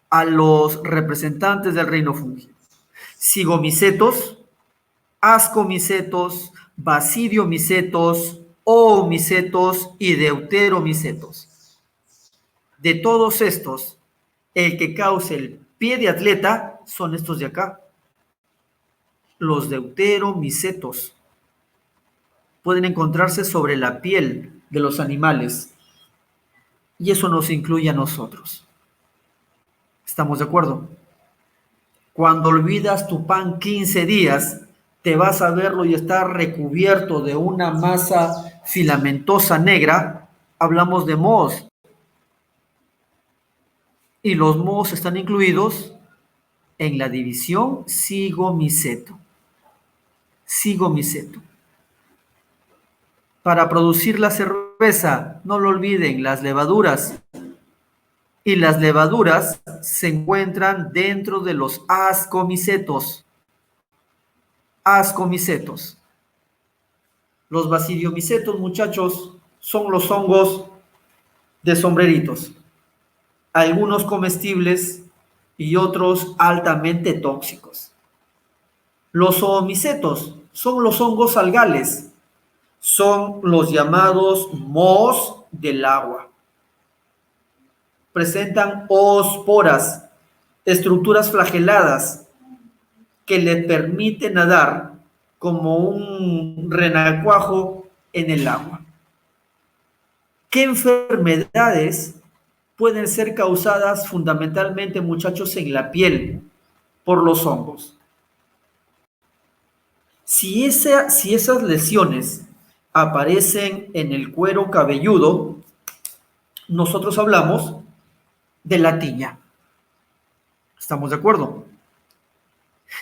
Speaker 1: a los representantes del reino fúngico. Cigomicetos, ascomicetos, basidiomicetos, oomicetos y deuteromicetos. De todos estos, el que causa el pie de atleta son estos de acá, los deuteromicetos. Pueden encontrarse sobre la piel de los animales y eso nos incluye a nosotros. ¿Estamos de acuerdo? Cuando olvidas tu pan 15 días, te vas a verlo y está recubierto de una masa filamentosa negra, hablamos de mohos. Y los mohos están incluidos en la división cigomiceto. Cigomiceto. Para producir la cerveza, no lo olviden, las levaduras. Y las levaduras se encuentran dentro de los ascomicetos. Ascomicetos. Los basidiomicetos, muchachos, son los hongos de sombreritos. Algunos comestibles y otros altamente tóxicos. Los zoomicetos son los hongos algales. Son los llamados mohos del agua. Presentan oosporas, estructuras flageladas que le permiten nadar como un renacuajo en el agua. ¿Qué enfermedades pueden ser causadas fundamentalmente, muchachos, en la piel por los hongos? Si esas lesiones aparecen en el cuero cabelludo, nosotros hablamos de la tiña. ¿Estamos de acuerdo?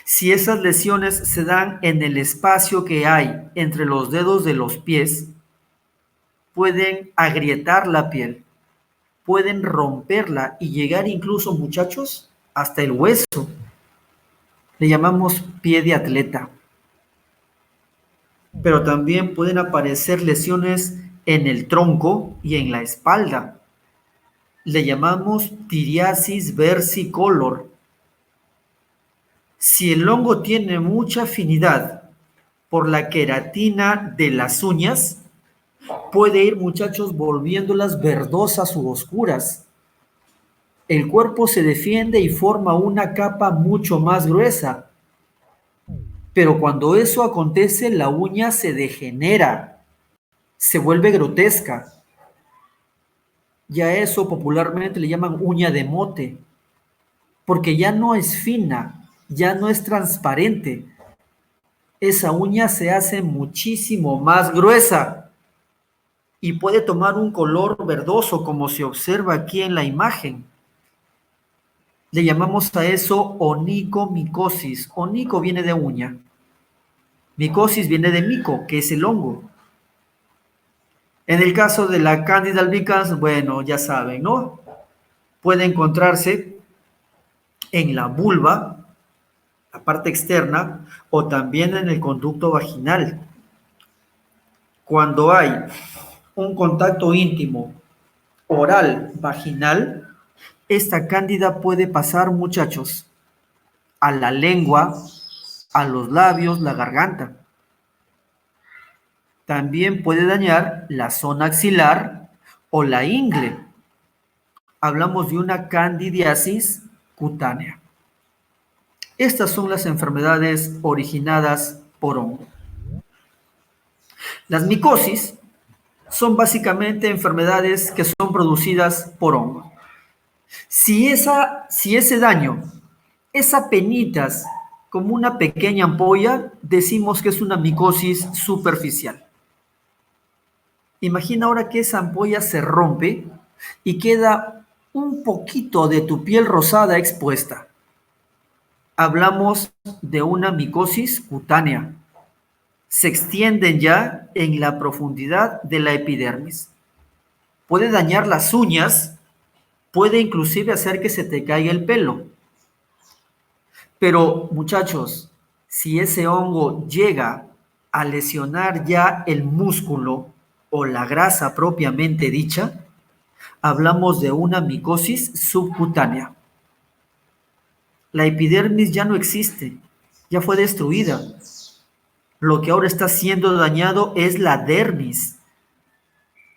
Speaker 1: Si esas lesiones se dan en el espacio que hay entre los dedos de los pies, pueden agrietar la piel, pueden romperla y llegar incluso, muchachos, hasta el hueso. Le llamamos pie de atleta. Pero también pueden aparecer lesiones en el tronco y en la espalda. Le llamamos tiriasis versicolor. Si el hongo tiene mucha afinidad por la queratina de las uñas, puede ir, muchachos, volviéndolas verdosas u oscuras. El cuerpo se defiende y forma una capa mucho más gruesa. Pero cuando eso acontece, la uña se degenera, se vuelve grotesca. Y a eso popularmente le llaman uña de mote, porque ya no es fina, ya no es transparente. Esa uña se hace muchísimo más gruesa y puede tomar un color verdoso, como se observa aquí en la imagen. Le llamamos a eso onicomicosis. Onico viene de uña. Micosis viene de mico, que es el hongo. En el caso de la Candida albicans, bueno, ya saben, ¿no? Puede encontrarse en la vulva, la parte externa, o también en el conducto vaginal. Cuando hay un contacto íntimo oral vaginal, esta cándida puede pasar, muchachos, a la lengua, a los labios, la garganta. También puede dañar la zona axilar o la ingle. Hablamos de una candidiasis cutánea. Estas son las enfermedades originadas por hongo. Las micosis son básicamente enfermedades que son producidas por hongo. Si ese daño es apenitas como una pequeña ampolla, decimos que es una micosis superficial. Imagina ahora que esa ampolla se rompe y queda un poquito de tu piel rosada expuesta. Hablamos de una micosis cutánea. Se extienden ya en la profundidad de la epidermis. Puede dañar las uñas, puede inclusive hacer que se te caiga el pelo. Pero, muchachos, si ese hongo llega a lesionar ya el músculo o la grasa propiamente dicha, hablamos de una micosis subcutánea. La epidermis ya no existe, ya fue destruida. Lo que ahora está siendo dañado es la dermis,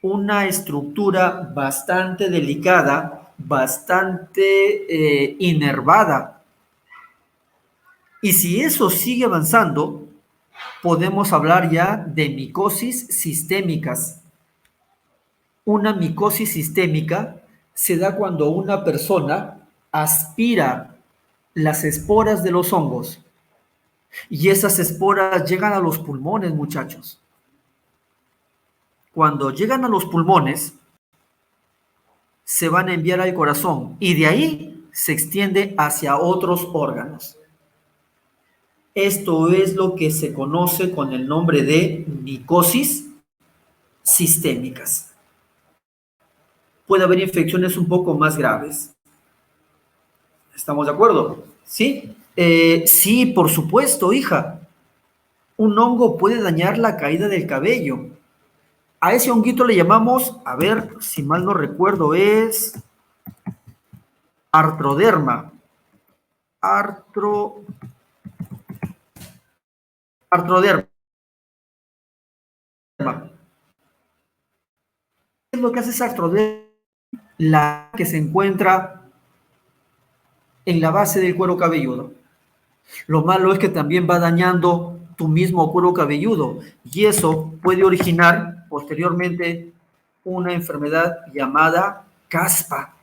Speaker 1: una estructura bastante delicada, bastante inervada. Y si eso sigue avanzando, podemos hablar ya de micosis sistémicas. Una micosis sistémica se da cuando una persona aspira las esporas de los hongos y esas esporas llegan a los pulmones, muchachos. Cuando llegan a los pulmones, se van a enviar al corazón y de ahí se extiende hacia otros órganos. Esto es lo que se conoce con el nombre de micosis sistémicas. Puede haber infecciones un poco más graves. ¿Estamos de acuerdo? ¿Sí? Sí, por supuesto, hija. Un hongo puede dañar la caída del cabello. A ese honguito le llamamos, a ver, si mal no recuerdo, es artroderma. Artroderma. ¿Qué es lo que hace esa artroderma? La que se encuentra en la base del cuero cabelludo. Lo malo es que también va dañando tu mismo cuero cabelludo y eso puede originar posteriormente una enfermedad llamada caspa.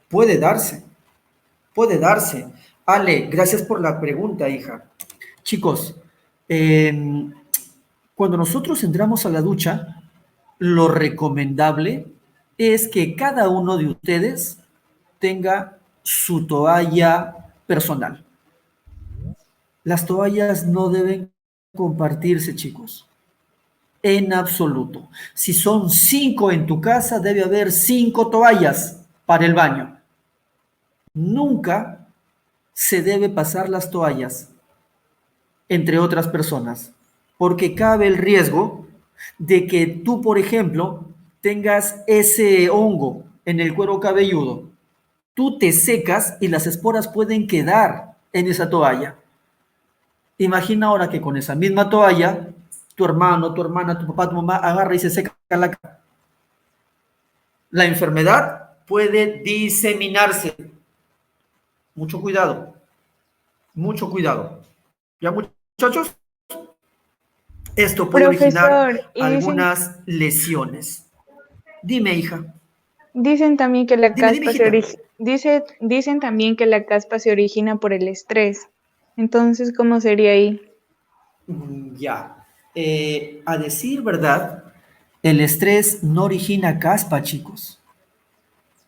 Speaker 1: Puede darse. Ale, gracias por la pregunta, hija. Chicos, cuando nosotros entramos a la ducha, lo recomendable es que cada uno de ustedes tenga su toalla personal. Las toallas no deben compartirse, chicos. En absoluto. Si son 5 en tu casa, debe haber 5 toallas para el baño. Nunca se debe pasar las toallas entre otras personas, porque cabe el riesgo de que tú, por ejemplo, tengas ese hongo en el cuero cabelludo. Tú te secas y las esporas pueden quedar en esa toalla. Imagina ahora que con esa misma toalla, tu hermano, tu hermana, tu papá, tu mamá agarra y se seca la cara. La enfermedad puede diseminarse. Mucho cuidado. ¿Ya, muchachos? Esto puede originar
Speaker 2: Profesor,
Speaker 1: algunas lesiones. Dime, hija.
Speaker 2: dicen también que la
Speaker 1: Dime,
Speaker 2: caspa
Speaker 1: hijita.
Speaker 2: dicen también que la caspa se origina por el estrés. Entonces, ¿cómo sería ahí?
Speaker 1: Ya. A decir verdad, el estrés no origina caspa, chicos.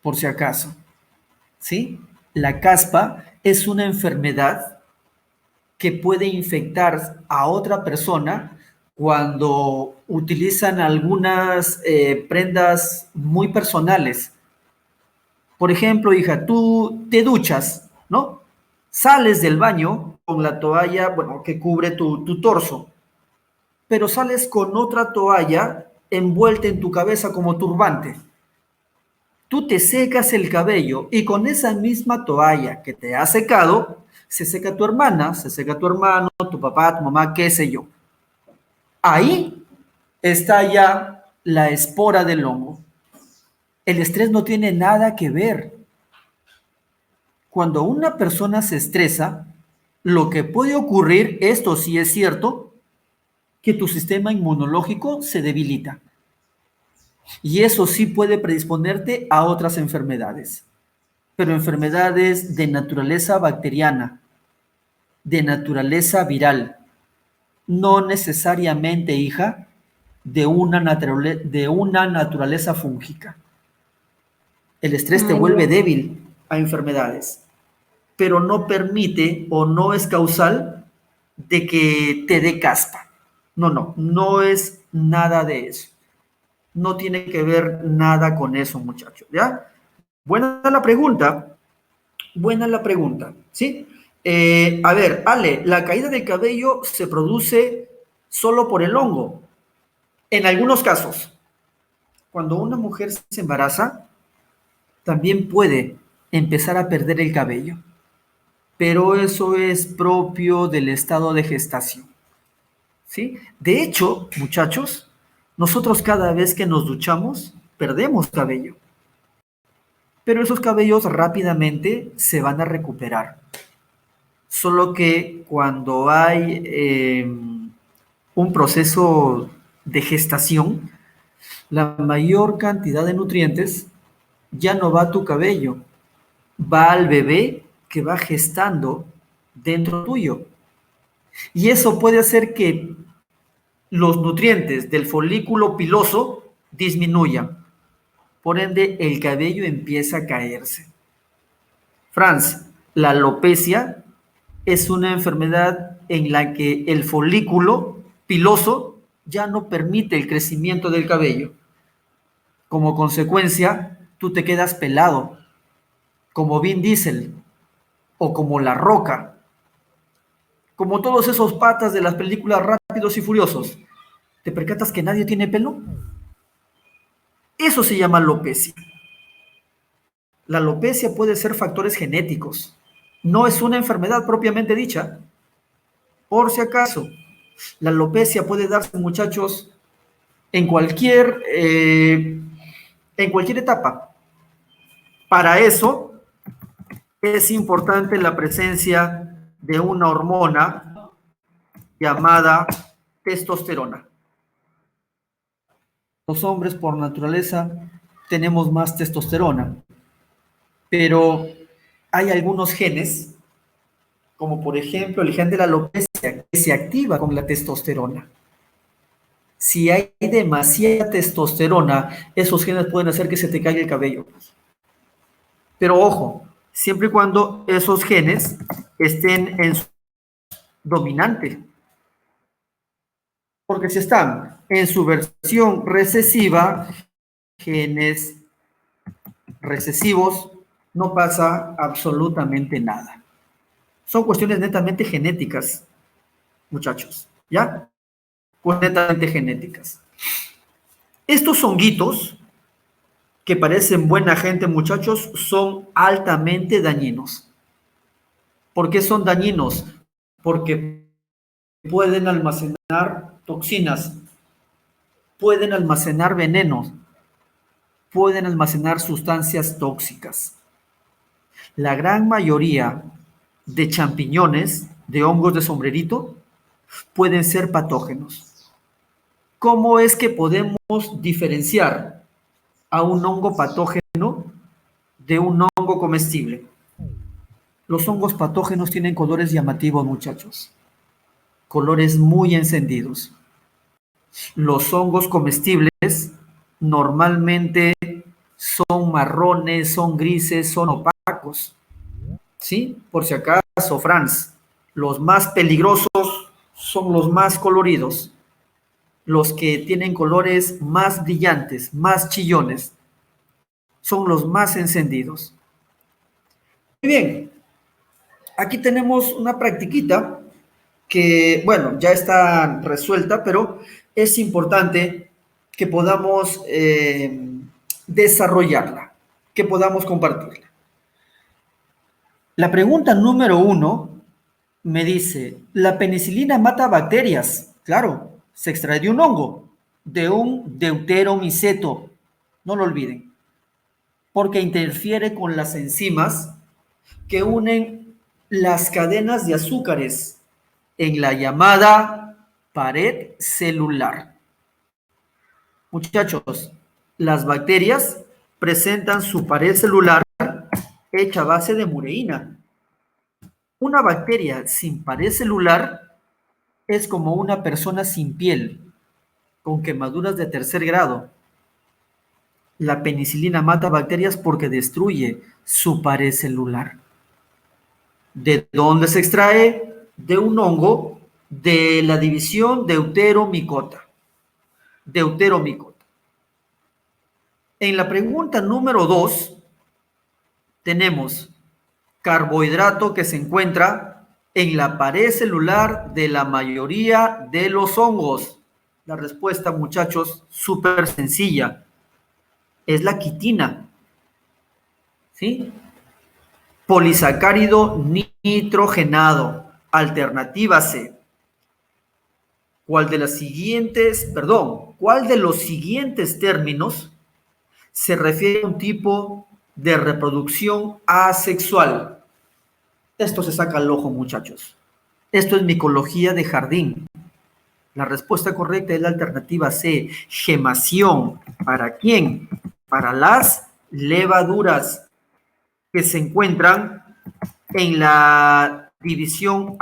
Speaker 1: Por si acaso. ¿Sí? La caspa es una enfermedad que puede infectar a otra persona cuando utilizan algunas prendas muy personales. Por ejemplo, hija, tú te duchas, ¿no? Sales del baño con la toalla, bueno, que cubre tu torso, pero sales con otra toalla envuelta en tu cabeza como turbante. Tú te secas el cabello y con esa misma toalla que te ha secado, se seca tu hermana, se seca tu hermano, tu papá, tu mamá, qué sé yo. Ahí está ya la espora del hongo. El estrés no tiene nada que ver. Cuando una persona se estresa, lo que puede ocurrir, esto sí es cierto, que tu sistema inmunológico se debilita. Y eso sí puede predisponerte a otras enfermedades, pero enfermedades de naturaleza bacteriana, de naturaleza viral, no necesariamente, hija, de una naturaleza fúngica. El estrés te
Speaker 2: Ay,
Speaker 1: vuelve
Speaker 2: no.
Speaker 1: débil a enfermedades, pero no permite o no es causal de que te dé caspa. No es nada de eso. No tiene que ver nada con eso, muchachos, ¿ya? Buena la pregunta, ¿sí? A ver, Ale, la caída del cabello se produce solo por el hongo. En algunos casos, cuando una mujer se embaraza, también puede empezar a perder el cabello, pero eso es propio del estado de gestación, ¿sí? De hecho, muchachos, nosotros cada vez que nos duchamos, perdemos cabello, pero esos cabellos rápidamente se van a recuperar. Solo que cuando hay un proceso de gestación, la mayor cantidad de nutrientes ya no va a tu cabello, va al bebé que va gestando dentro tuyo. Y eso puede hacer que los nutrientes del folículo piloso disminuyan. Por ende, el cabello empieza a caerse. Franz, la alopecia es una enfermedad en la que el folículo piloso ya no permite el crecimiento del cabello. Como consecuencia, tú te quedas pelado, como Vin Diesel o como La Roca, como todos esos patas de las películas Rápidos y Furiosos. ¿Te percatas que nadie tiene pelo? Eso se llama alopecia. La alopecia puede ser factores genéticos. No es una enfermedad propiamente dicha. Por si acaso, la alopecia puede darse, muchachos, en cualquier etapa. Para eso es importante la presencia de una hormona llamada testosterona. Los hombres por naturaleza tenemos más testosterona, pero hay algunos genes, como por ejemplo el gen de la alopecia, que se activa con la testosterona. Si hay demasiada testosterona, esos genes pueden hacer que se te caiga el cabello. Pero ojo, siempre y cuando esos genes estén en su dominante. Porque si están en su versión recesiva, genes recesivos, no pasa absolutamente nada. Son cuestiones netamente genéticas, muchachos, ¿ya? Pues netamente genéticas. Estos honguitos, que parecen buena gente, muchachos, son altamente dañinos. ¿Por qué son dañinos? Porque pueden almacenar toxinas, pueden almacenar venenos, pueden almacenar sustancias tóxicas. La gran mayoría de champiñones, de hongos de sombrerito, pueden ser patógenos. ¿Cómo es que podemos diferenciar a un hongo patógeno de un hongo comestible? Los hongos patógenos tienen colores llamativos, muchachos. Colores muy encendidos. Los hongos comestibles normalmente son marrones, son grises, son opacos. ¿Sí? Por si acaso, Franz, los más peligrosos son los más coloridos, los que tienen colores más brillantes, más chillones, son los más encendidos. Muy bien, aquí tenemos una practiquita que, bueno, ya está resuelta, pero es importante que podamos desarrollarla, que podamos compartirla. La pregunta número 1 me dice, ¿la penicilina mata bacterias? Claro, Se extrae de un hongo, de un deuteromiceto. No lo olviden, porque interfiere con las enzimas que unen las cadenas de azúcares en la llamada pared celular. Muchachos, las bacterias presentan su pared celular hecha a base de mureína. Una bacteria sin pared celular es como una persona sin piel, con quemaduras de tercer grado. La penicilina mata bacterias porque destruye su pared celular. ¿De dónde se extrae? De un hongo de la división Deuteromycota. Deuteromycota. En la pregunta número 2 tenemos carbohidrato que se encuentra en la pared celular de la mayoría de los hongos. La respuesta, muchachos, súper sencilla. Es la quitina. ¿Sí? Polisacárido nitrogenado. Alternativa C. ¿Cuál de los siguientes términos se refiere a un tipo de reproducción asexual? Esto se saca al ojo, muchachos. Esto es micología de jardín. La respuesta correcta es la alternativa C, gemación. ¿Para quién? Para las levaduras que se encuentran en la división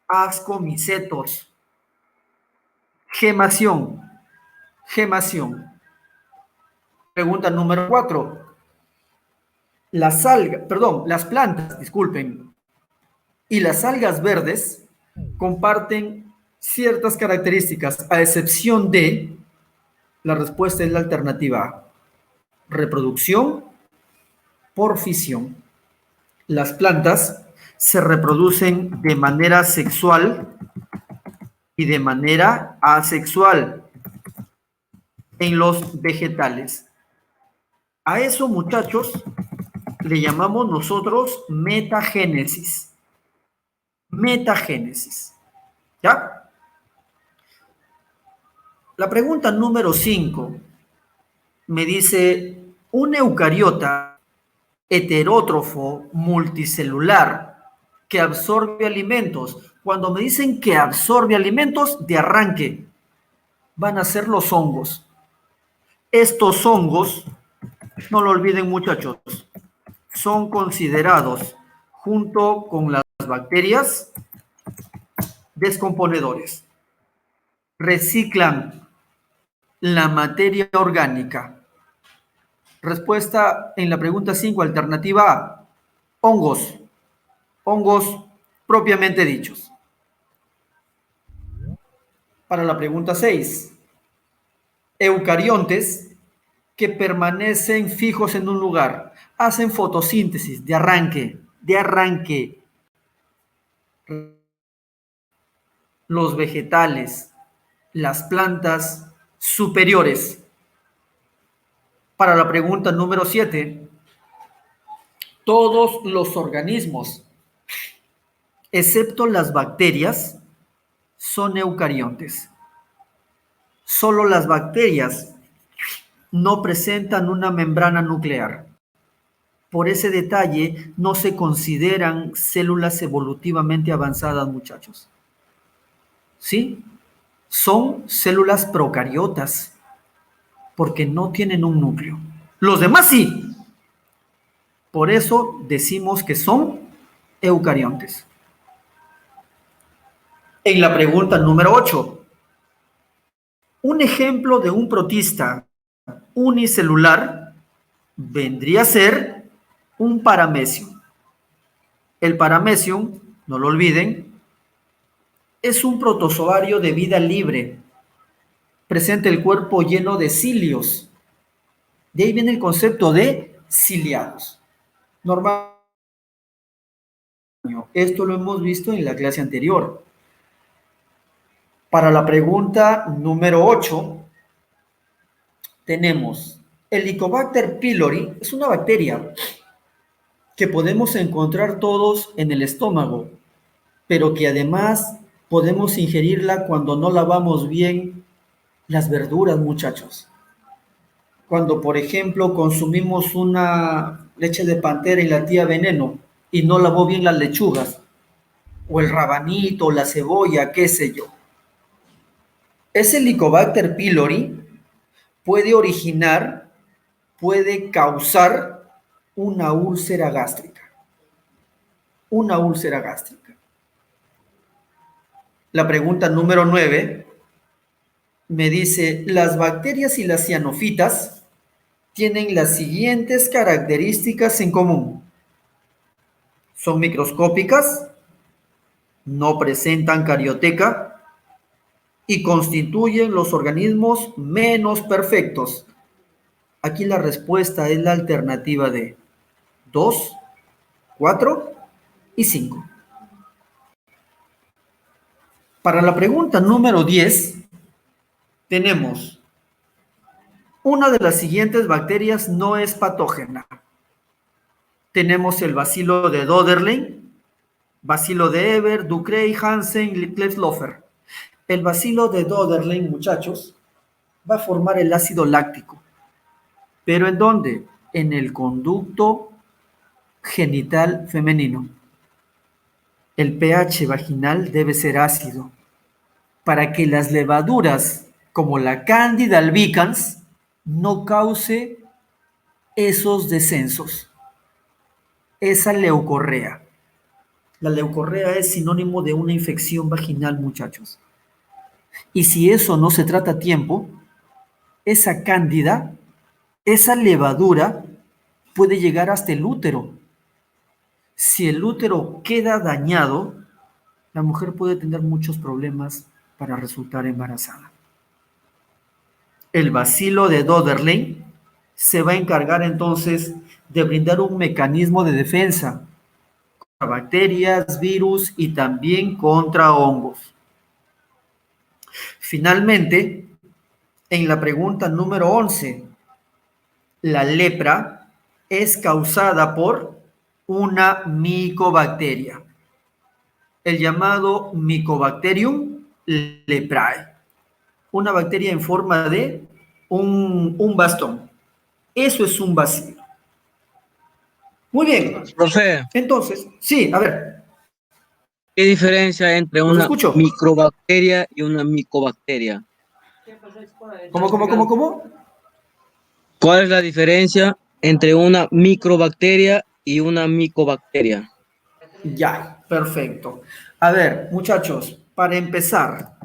Speaker 1: ascomicetos. Gemación. Pregunta número 4. Las plantas, y las algas verdes comparten ciertas características, a excepción de, la respuesta es la alternativa A, reproducción por fisión. Las plantas se reproducen de manera sexual y de manera asexual en los vegetales. A eso, muchachos, le llamamos nosotros metagénesis. Metagénesis. ¿Ya? La pregunta número 5 me dice, un eucariota heterótrofo multicelular que absorbe alimentos. Cuando me dicen que absorbe alimentos, de arranque van a ser los hongos. Estos hongos, no lo olviden, muchachos, son considerados, junto con las bacterias, descomponedores. Reciclan la materia orgánica. Respuesta en la pregunta 5, alternativa A, hongos. Hongos propiamente dichos. Para la pregunta 6, eucariontes que permanecen fijos en un lugar, hacen fotosíntesis de arranque. Los vegetales, las plantas superiores. Para la pregunta número 7, todos los organismos, excepto las bacterias, son eucariontes. Solo las bacterias no presentan una membrana nuclear. Por ese detalle, no se consideran células evolutivamente avanzadas, muchachos. ¿Sí? Son células procariotas, porque no tienen un núcleo. Los demás sí. Por eso decimos que son eucariontes. En la pregunta número 8, un ejemplo de un protista unicelular vendría a ser un paramecium. El paramecium, no lo olviden, es un protozoario de vida libre. Presenta el cuerpo lleno de cilios. De ahí viene el concepto de ciliados. Normal. Esto lo hemos visto en la clase anterior. Para la pregunta número 8, tenemos Helicobacter pylori, es una bacteria que podemos encontrar todos en el estómago, pero que además podemos ingerirla cuando no lavamos bien las verduras, muchachos. Cuando, por ejemplo, consumimos una leche de pantera y la tía veneno y no lavó bien las lechugas, o el rabanito, o la cebolla, qué sé yo. Ese Helicobacter pylori puede originar, puede causar una úlcera gástrica. Una úlcera gástrica. La pregunta número 9 me dice, las bacterias y las cianofitas tienen las siguientes características en común. Son microscópicas, no presentan carioteca y constituyen los organismos menos perfectos. Aquí la respuesta es la alternativa de 2, 4 y 5. Para la pregunta número 10, tenemos una de las siguientes bacterias no es patógena. Tenemos el bacilo de Doderlein, bacilo de Eber, Ducrey, Hansen, Klebsiella. El bacilo de Doderlein, muchachos, va a formar el ácido láctico. ¿Pero en dónde? En el conducto genital femenino. El pH vaginal debe ser ácido para que las levaduras como la Candida albicans no cause esos descensos, esa leucorrea. La leucorrea es sinónimo de una infección vaginal, muchachos. Y si eso no se trata a tiempo, esa cándida, esa levadura puede llegar hasta el útero. Si el útero queda dañado, la mujer puede tener muchos problemas para resultar embarazada. El bacilo de Doderlein se va a encargar entonces de brindar un mecanismo de defensa contra bacterias, virus y también contra hongos. Finalmente, en la pregunta número 11, la lepra es causada por una micobacteria, el llamado Mycobacterium leprae, una bacteria en forma de un bastón. Eso es un bacilo. Muy bien.
Speaker 4: Profe,
Speaker 1: Entonces, sí, a ver,
Speaker 4: ¿qué diferencia entre
Speaker 1: los
Speaker 4: una
Speaker 1: escucho.
Speaker 4: microbacteria y una micobacteria?
Speaker 1: ¿Cómo?
Speaker 4: ¿Cuál es la diferencia entre una microbacteria y una micobacteria?
Speaker 1: Ya, perfecto. A ver, muchachos, para empezar,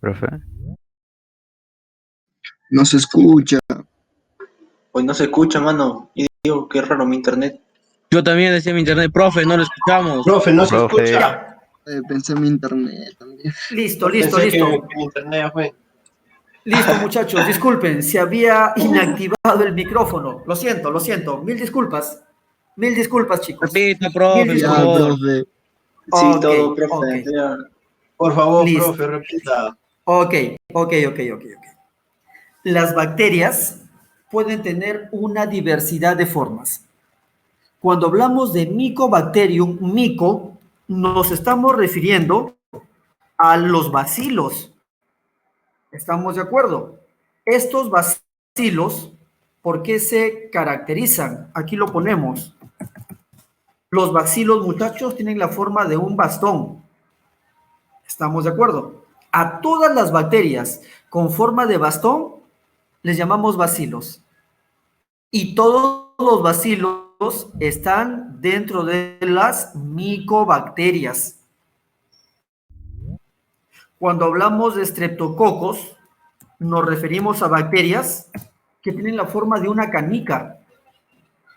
Speaker 3: Profe.
Speaker 6: No se escucha.
Speaker 7: Pues no se escucha, mano. Y digo, qué raro mi internet.
Speaker 4: Yo también decía mi internet, profe, no lo escuchamos.
Speaker 7: Profe, no se
Speaker 3: Profe.
Speaker 7: escucha.
Speaker 1: Ya,
Speaker 6: Pensé en mi internet también.
Speaker 1: listo,
Speaker 7: Yo
Speaker 1: listo,
Speaker 7: pensé
Speaker 1: listo.
Speaker 7: que mi internet ya fue.
Speaker 1: Listo, muchachos, disculpen, se había inactivado el micrófono. Lo siento. Mil disculpas. Mil disculpas, chicos.
Speaker 4: Repita,
Speaker 1: Mil
Speaker 4: profe, por
Speaker 6: Ya,
Speaker 1: disculpas.
Speaker 4: favor.
Speaker 6: profe.
Speaker 7: Sí,
Speaker 1: Ok,
Speaker 7: todo,
Speaker 1: ok.
Speaker 7: profe. Ya. Por favor,
Speaker 1: Listo.
Speaker 7: profe, repita.
Speaker 1: Ok. Las bacterias pueden tener una diversidad de formas. Cuando hablamos de Mycobacterium, mico, nos estamos refiriendo a los bacilos. ¿Estamos de acuerdo? Estos bacilos, ¿por qué se caracterizan? Aquí lo ponemos. Los bacilos, muchachos, tienen la forma de un bastón. ¿Estamos de acuerdo? A todas las bacterias con forma de bastón les llamamos bacilos. Y todos los bacilos están dentro de las micobacterias. Cuando hablamos de estreptococos, nos referimos a bacterias que tienen la forma de una canica.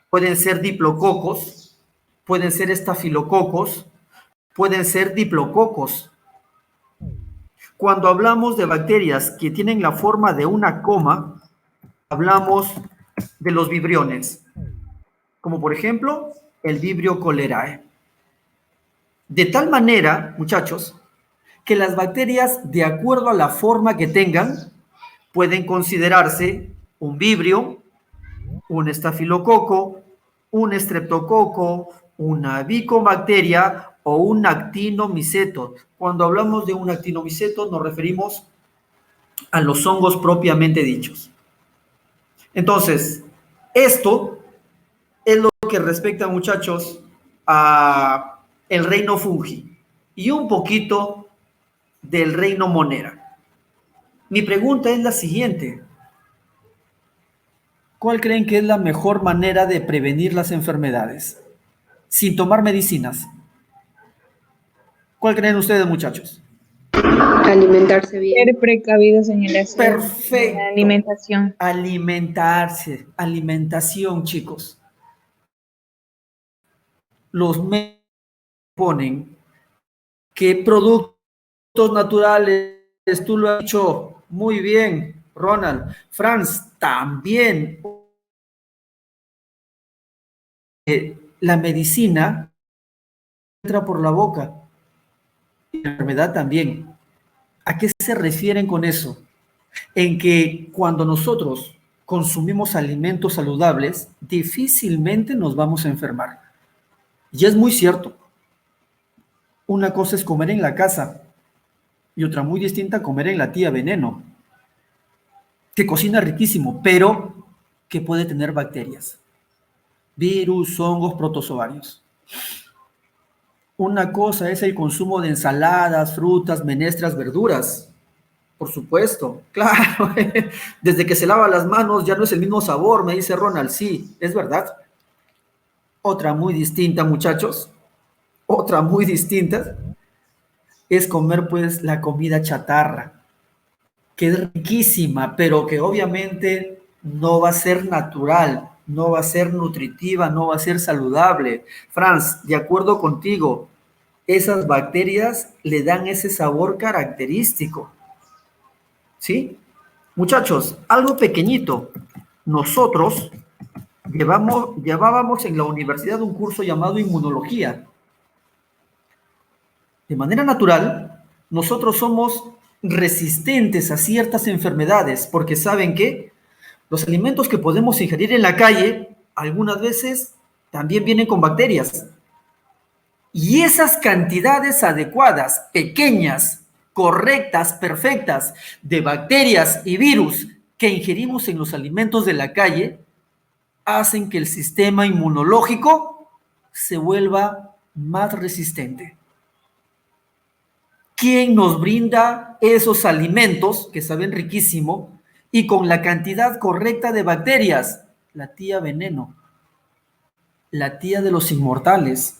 Speaker 1: Pueden ser diplococos, pueden ser estafilococos, pueden ser diplococos. Cuando hablamos de bacterias que tienen la forma de una coma, hablamos de los vibriones, como por ejemplo el Vibrio cholerae. De tal manera, muchachos, que las bacterias, de acuerdo a la forma que tengan, pueden considerarse un vibrio, un estafilococo, un estreptococo, una bicobacteria o un actinomiceto. Cuando hablamos de un actinomiceto nos referimos a los hongos propiamente dichos. Entonces, esto es lo que respecta, muchachos, a el reino fungi y un poquito del reino monera. Mi pregunta es la siguiente. ¿Cuál creen que es la mejor manera de prevenir las enfermedades sin tomar medicinas? ¿Cuál creen ustedes, muchachos?
Speaker 2: Alimentarse bien. Ser precavidos en el aseo de la
Speaker 1: Perfecto.
Speaker 2: alimentación.
Speaker 1: Alimentarse, alimentación, chicos. Los médicos ponen que productos naturales, tú lo has dicho muy bien, Ronald. Franz, también. La medicina entra por la boca y la enfermedad también. ¿A qué se refieren con eso? En que cuando nosotros consumimos alimentos saludables, difícilmente nos vamos a enfermar. Y es muy cierto. Una cosa es comer en la casa y otra muy distinta comer en la tía Veneno, que cocina riquísimo, pero que puede tener bacterias, virus, hongos, protozoarios. Una cosa es el consumo de ensaladas, frutas, menestras, verduras. Por supuesto, claro. Desde que se lava las manos ya no es el mismo sabor, me dice Ronald. Sí, es verdad. Otra muy distinta, muchachos. Otra muy distinta es comer pues la comida chatarra, que es riquísima, pero que obviamente no va a ser natural, no va a ser nutritiva, no va a ser saludable. Franz, de acuerdo contigo, esas bacterias le dan ese sabor característico. ¿Sí? Muchachos, algo pequeñito. Nosotros llevábamos en la universidad un curso llamado inmunología. De manera natural, nosotros somos resistentes a ciertas enfermedades, porque saben que los alimentos que podemos ingerir en la calle, algunas veces también vienen con bacterias. Y esas cantidades adecuadas, pequeñas, correctas, perfectas, de bacterias y virus que ingerimos en los alimentos de la calle, hacen que el sistema inmunológico se vuelva más resistente. ¿Quién nos brinda esos alimentos que saben riquísimo y con la cantidad correcta de bacterias? La tía Veneno, la tía de los inmortales,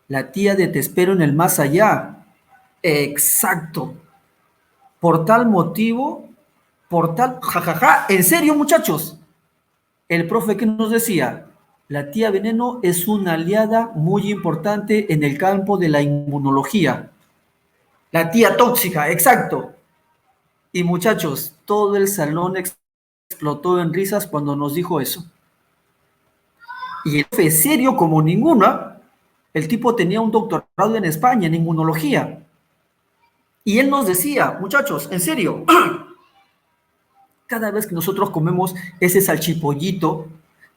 Speaker 1: la tía de Te espero en el más allá. Exacto. por tal motivo, por tal, jajaja, en serio muchachos, el profe que nos decía, la tía veneno es una aliada muy importante en el campo de la inmunología. La tía tóxica, exacto. Y muchachos, todo el salón explotó en risas cuando nos dijo eso. Y el profe, serio como ninguna, el tipo tenía un doctorado en España en inmunología. Y él nos decía, muchachos, en serio, cada vez que nosotros comemos ese salchipollito,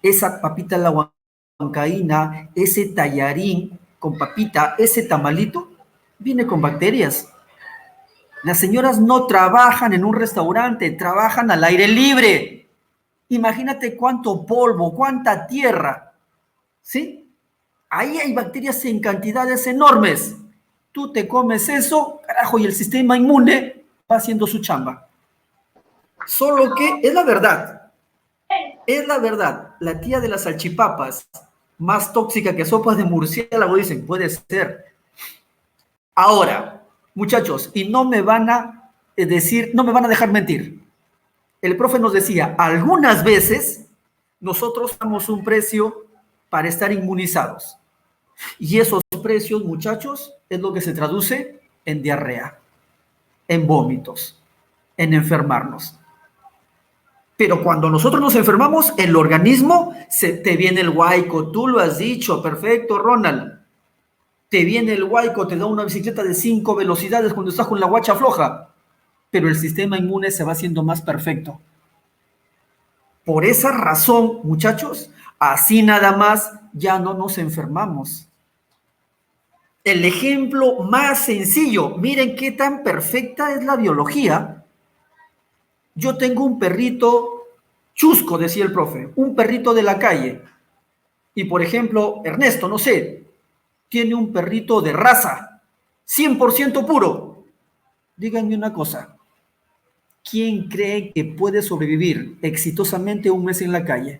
Speaker 1: esa papita a la huancaína, ese tallarín con papita, ese tamalito, viene con bacterias. Las señoras no trabajan en un restaurante, trabajan al aire libre. Imagínate cuánto polvo, cuánta tierra, ¿sí? Ahí hay bacterias en cantidades enormes. Tú te comes eso, carajo, y el sistema inmune va haciendo su chamba. Solo que es la verdad. Es la verdad. La tía de las salchipapas, más tóxica que sopas de murciélago, dicen, puede ser. Ahora, muchachos, y no me van a decir, no me van a dejar mentir. El profe nos decía, algunas veces nosotros damos un precio para estar inmunizados. Y esos precios, muchachos, es lo que se traduce en diarrea, en vómitos, en enfermarnos. Pero cuando nosotros nos enfermamos, el organismo, te viene el huaico, tú lo has dicho, perfecto, Ronald. Te viene el huaico, te da una bicicleta de 5 velocidades cuando estás con la guacha floja, pero el sistema inmune se va haciendo más perfecto. Por esa razón, muchachos, así nada más ya no nos enfermamos. El ejemplo más sencillo, miren qué tan perfecta es la biología. Yo tengo un perrito chusco, decía el profe, un perrito de la calle. Y por ejemplo, Ernesto, no sé, tiene un perrito de raza, 100% puro. Díganme una cosa, ¿quién cree que puede sobrevivir exitosamente un mes en la calle?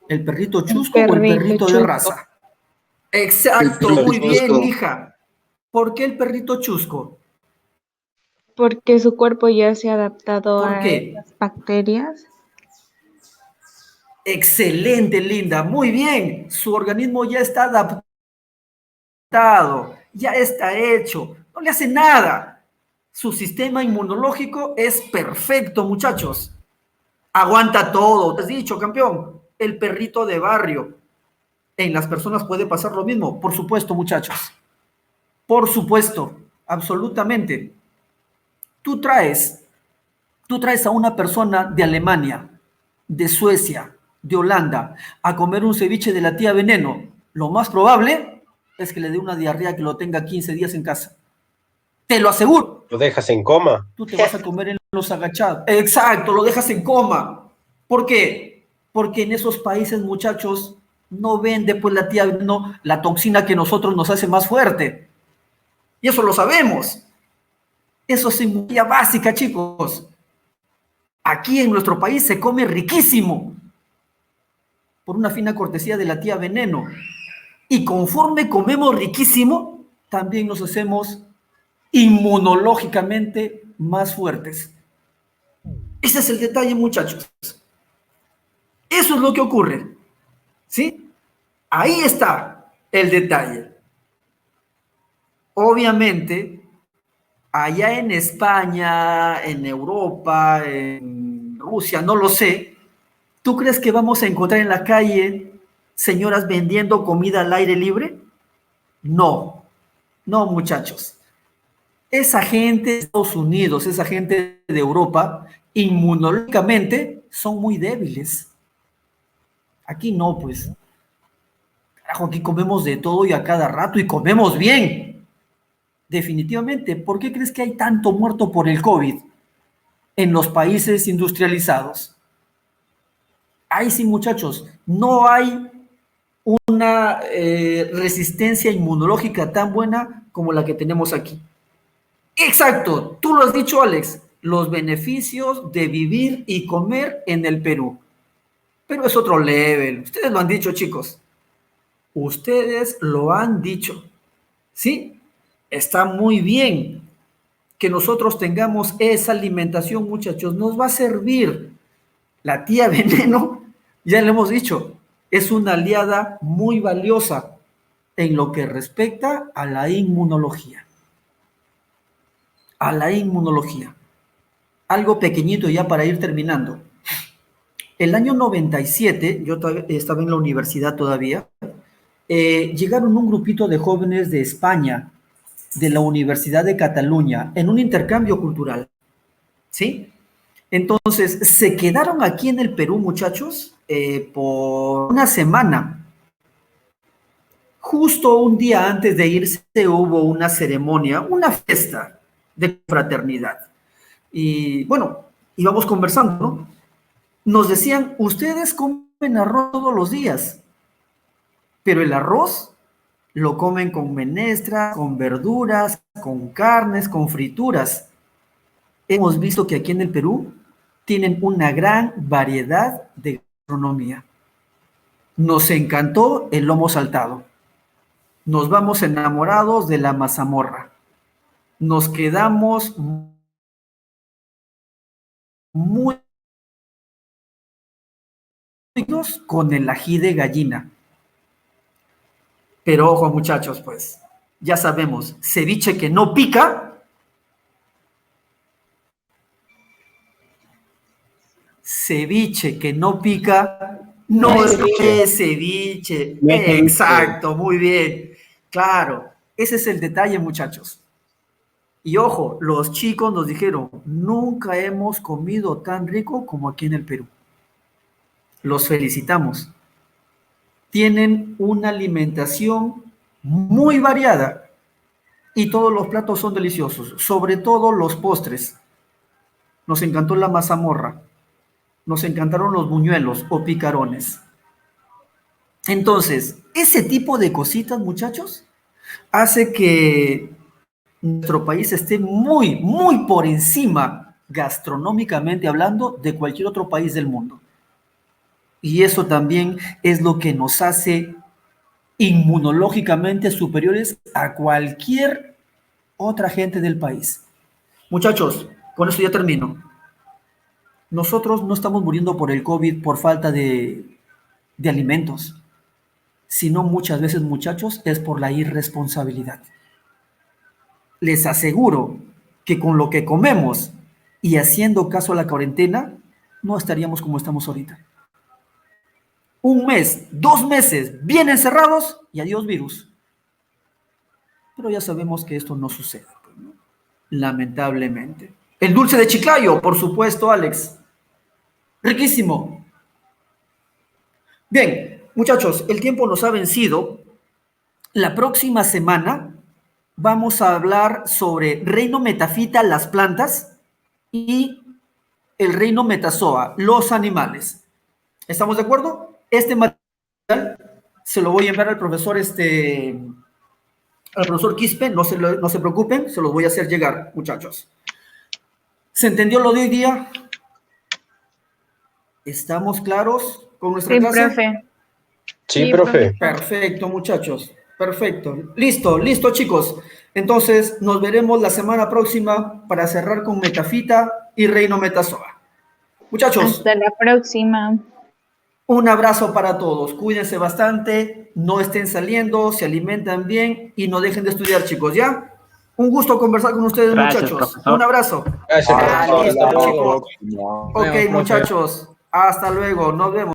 Speaker 1: ¿El perrito chusco o el perrito de raza? Exacto, muy bien, hija. ¿Por qué el perrito chusco?
Speaker 2: Porque su cuerpo ya se ha adaptado
Speaker 1: ¿Por
Speaker 2: a
Speaker 1: qué?
Speaker 2: las bacterias.
Speaker 1: Excelente, Linda, muy bien. Su organismo ya está adaptado, ya está hecho, no le hace nada. Su sistema inmunológico es perfecto, muchachos. Aguanta todo, te has dicho, campeón. El perrito de barrio. En las personas puede pasar lo mismo, por supuesto, muchachos. Por supuesto, absolutamente. Tú traes a una persona de Alemania, de Suecia, de Holanda, a comer un ceviche de la tía Veneno. Lo más probable es que le dé una diarrea que lo tenga 15 días en casa. Te lo aseguro.
Speaker 8: ¿Lo dejas en coma?
Speaker 1: Tú te vas a comer en los agachados. Exacto, lo dejas en coma. ¿Por qué? Porque en esos países, muchachos, no vende pues la tía Veneno la toxina que nosotros nos hace más fuerte. Y eso lo sabemos. Eso es inmunidad básica, chicos. Aquí en nuestro país se come riquísimo por una fina cortesía de la tía Veneno. Y conforme comemos riquísimo, también nos hacemos inmunológicamente más fuertes. Ese es el detalle, muchachos. Eso es lo que ocurre. ¿Sí? Ahí está el detalle. Obviamente, allá en España, en Europa, en Rusia, no lo sé, ¿tú crees que vamos a encontrar en la calle señoras vendiendo comida al aire libre? No, no, muchachos. Esa gente de Estados Unidos, esa gente de Europa, inmunológicamente son muy débiles. Aquí no, pues. Carajo, aquí comemos de todo y a cada rato y comemos bien. Definitivamente. ¿Por qué crees que hay tanto muerto por el COVID en los países industrializados? Ahí sí, muchachos, no hay una resistencia inmunológica tan buena como la que tenemos aquí. Exacto, tú lo has dicho, Alex, los beneficios de vivir y comer en el Perú. Pero es otro level. Ustedes lo han dicho, chicos. Ustedes lo han dicho. ¿Sí? Está muy bien que nosotros tengamos esa alimentación, muchachos, nos va a servir. La tía veneno, ya le hemos dicho, es una aliada muy valiosa en lo que respecta a la inmunología. A la inmunología. Algo pequeñito ya para ir terminando. El año 97, yo estaba en la universidad todavía, llegaron un grupito de jóvenes de España, de la Universidad de Cataluña, en un intercambio cultural, ¿sí? Entonces, se quedaron aquí en el Perú, muchachos, por una semana. Justo un día antes de irse hubo una ceremonia, una fiesta de fraternidad. Y bueno, íbamos conversando, ¿no? Nos decían, ustedes comen arroz todos los días, pero el arroz lo comen con menestra, con verduras, con carnes, con frituras. Hemos visto que aquí en el Perú tienen una gran variedad de gastronomía. Nos encantó el lomo saltado. Nos vamos enamorados de la mazamorra. Nos quedamos muy con el ají de gallina. Pero ojo, muchachos, pues, ya sabemos, ceviche que no pica, ceviche que no pica, no es ceviche. Exacto, muy bien. Claro, ese es el detalle, muchachos. Y ojo, los chicos nos dijeron, nunca hemos comido tan rico como aquí en el Perú. Los felicitamos. Tienen una alimentación muy variada y todos los platos son deliciosos, sobre todo los postres. Nos encantó la mazamorra, nos encantaron los buñuelos o picarones. Entonces, ese tipo de cositas, muchachos, hace que nuestro país esté muy, muy por encima, gastronómicamente hablando, de cualquier otro país del mundo. Y eso también es lo que nos hace inmunológicamente superiores a cualquier otra gente del país. Muchachos, con eso ya termino. Nosotros no estamos muriendo por el COVID por falta de alimentos, sino muchas veces, muchachos, es por la irresponsabilidad. Les aseguro que con lo que comemos y haciendo caso a la cuarentena, no estaríamos como estamos ahorita. Un mes, 2 meses bien encerrados y adiós virus. Pero ya sabemos que esto no sucede, ¿no? Lamentablemente. El dulce de Chiclayo, por supuesto, Alex. Riquísimo. Bien, muchachos, el tiempo nos ha vencido. La próxima semana vamos a hablar sobre reino metafita, las plantas, y el reino metazoa, los animales. ¿Estamos de acuerdo? Este material se lo voy a enviar al profesor, al profesor Quispe, no se preocupen, se los voy a hacer llegar, muchachos. ¿Se entendió lo de hoy día? ¿Estamos claros con nuestra clase?
Speaker 2: Profe.
Speaker 8: Sí, profe.
Speaker 1: Perfecto, muchachos. Perfecto. Listo, chicos. Entonces, nos veremos la semana próxima para cerrar con Metafita y Reino Metazoa. Muchachos.
Speaker 2: Hasta la próxima.
Speaker 1: Un abrazo para todos. Cuídense bastante, no estén saliendo, se alimentan bien y no dejen de estudiar, chicos, ¿ya? Un gusto conversar con ustedes,
Speaker 5: Gracias,
Speaker 1: muchachos.
Speaker 5: profesor.
Speaker 1: Un abrazo.
Speaker 8: Gracias, profesor.
Speaker 1: Listo,
Speaker 8: Hasta
Speaker 1: chicos.
Speaker 8: luego.
Speaker 1: Ok, muchachos. Hasta luego. Nos vemos.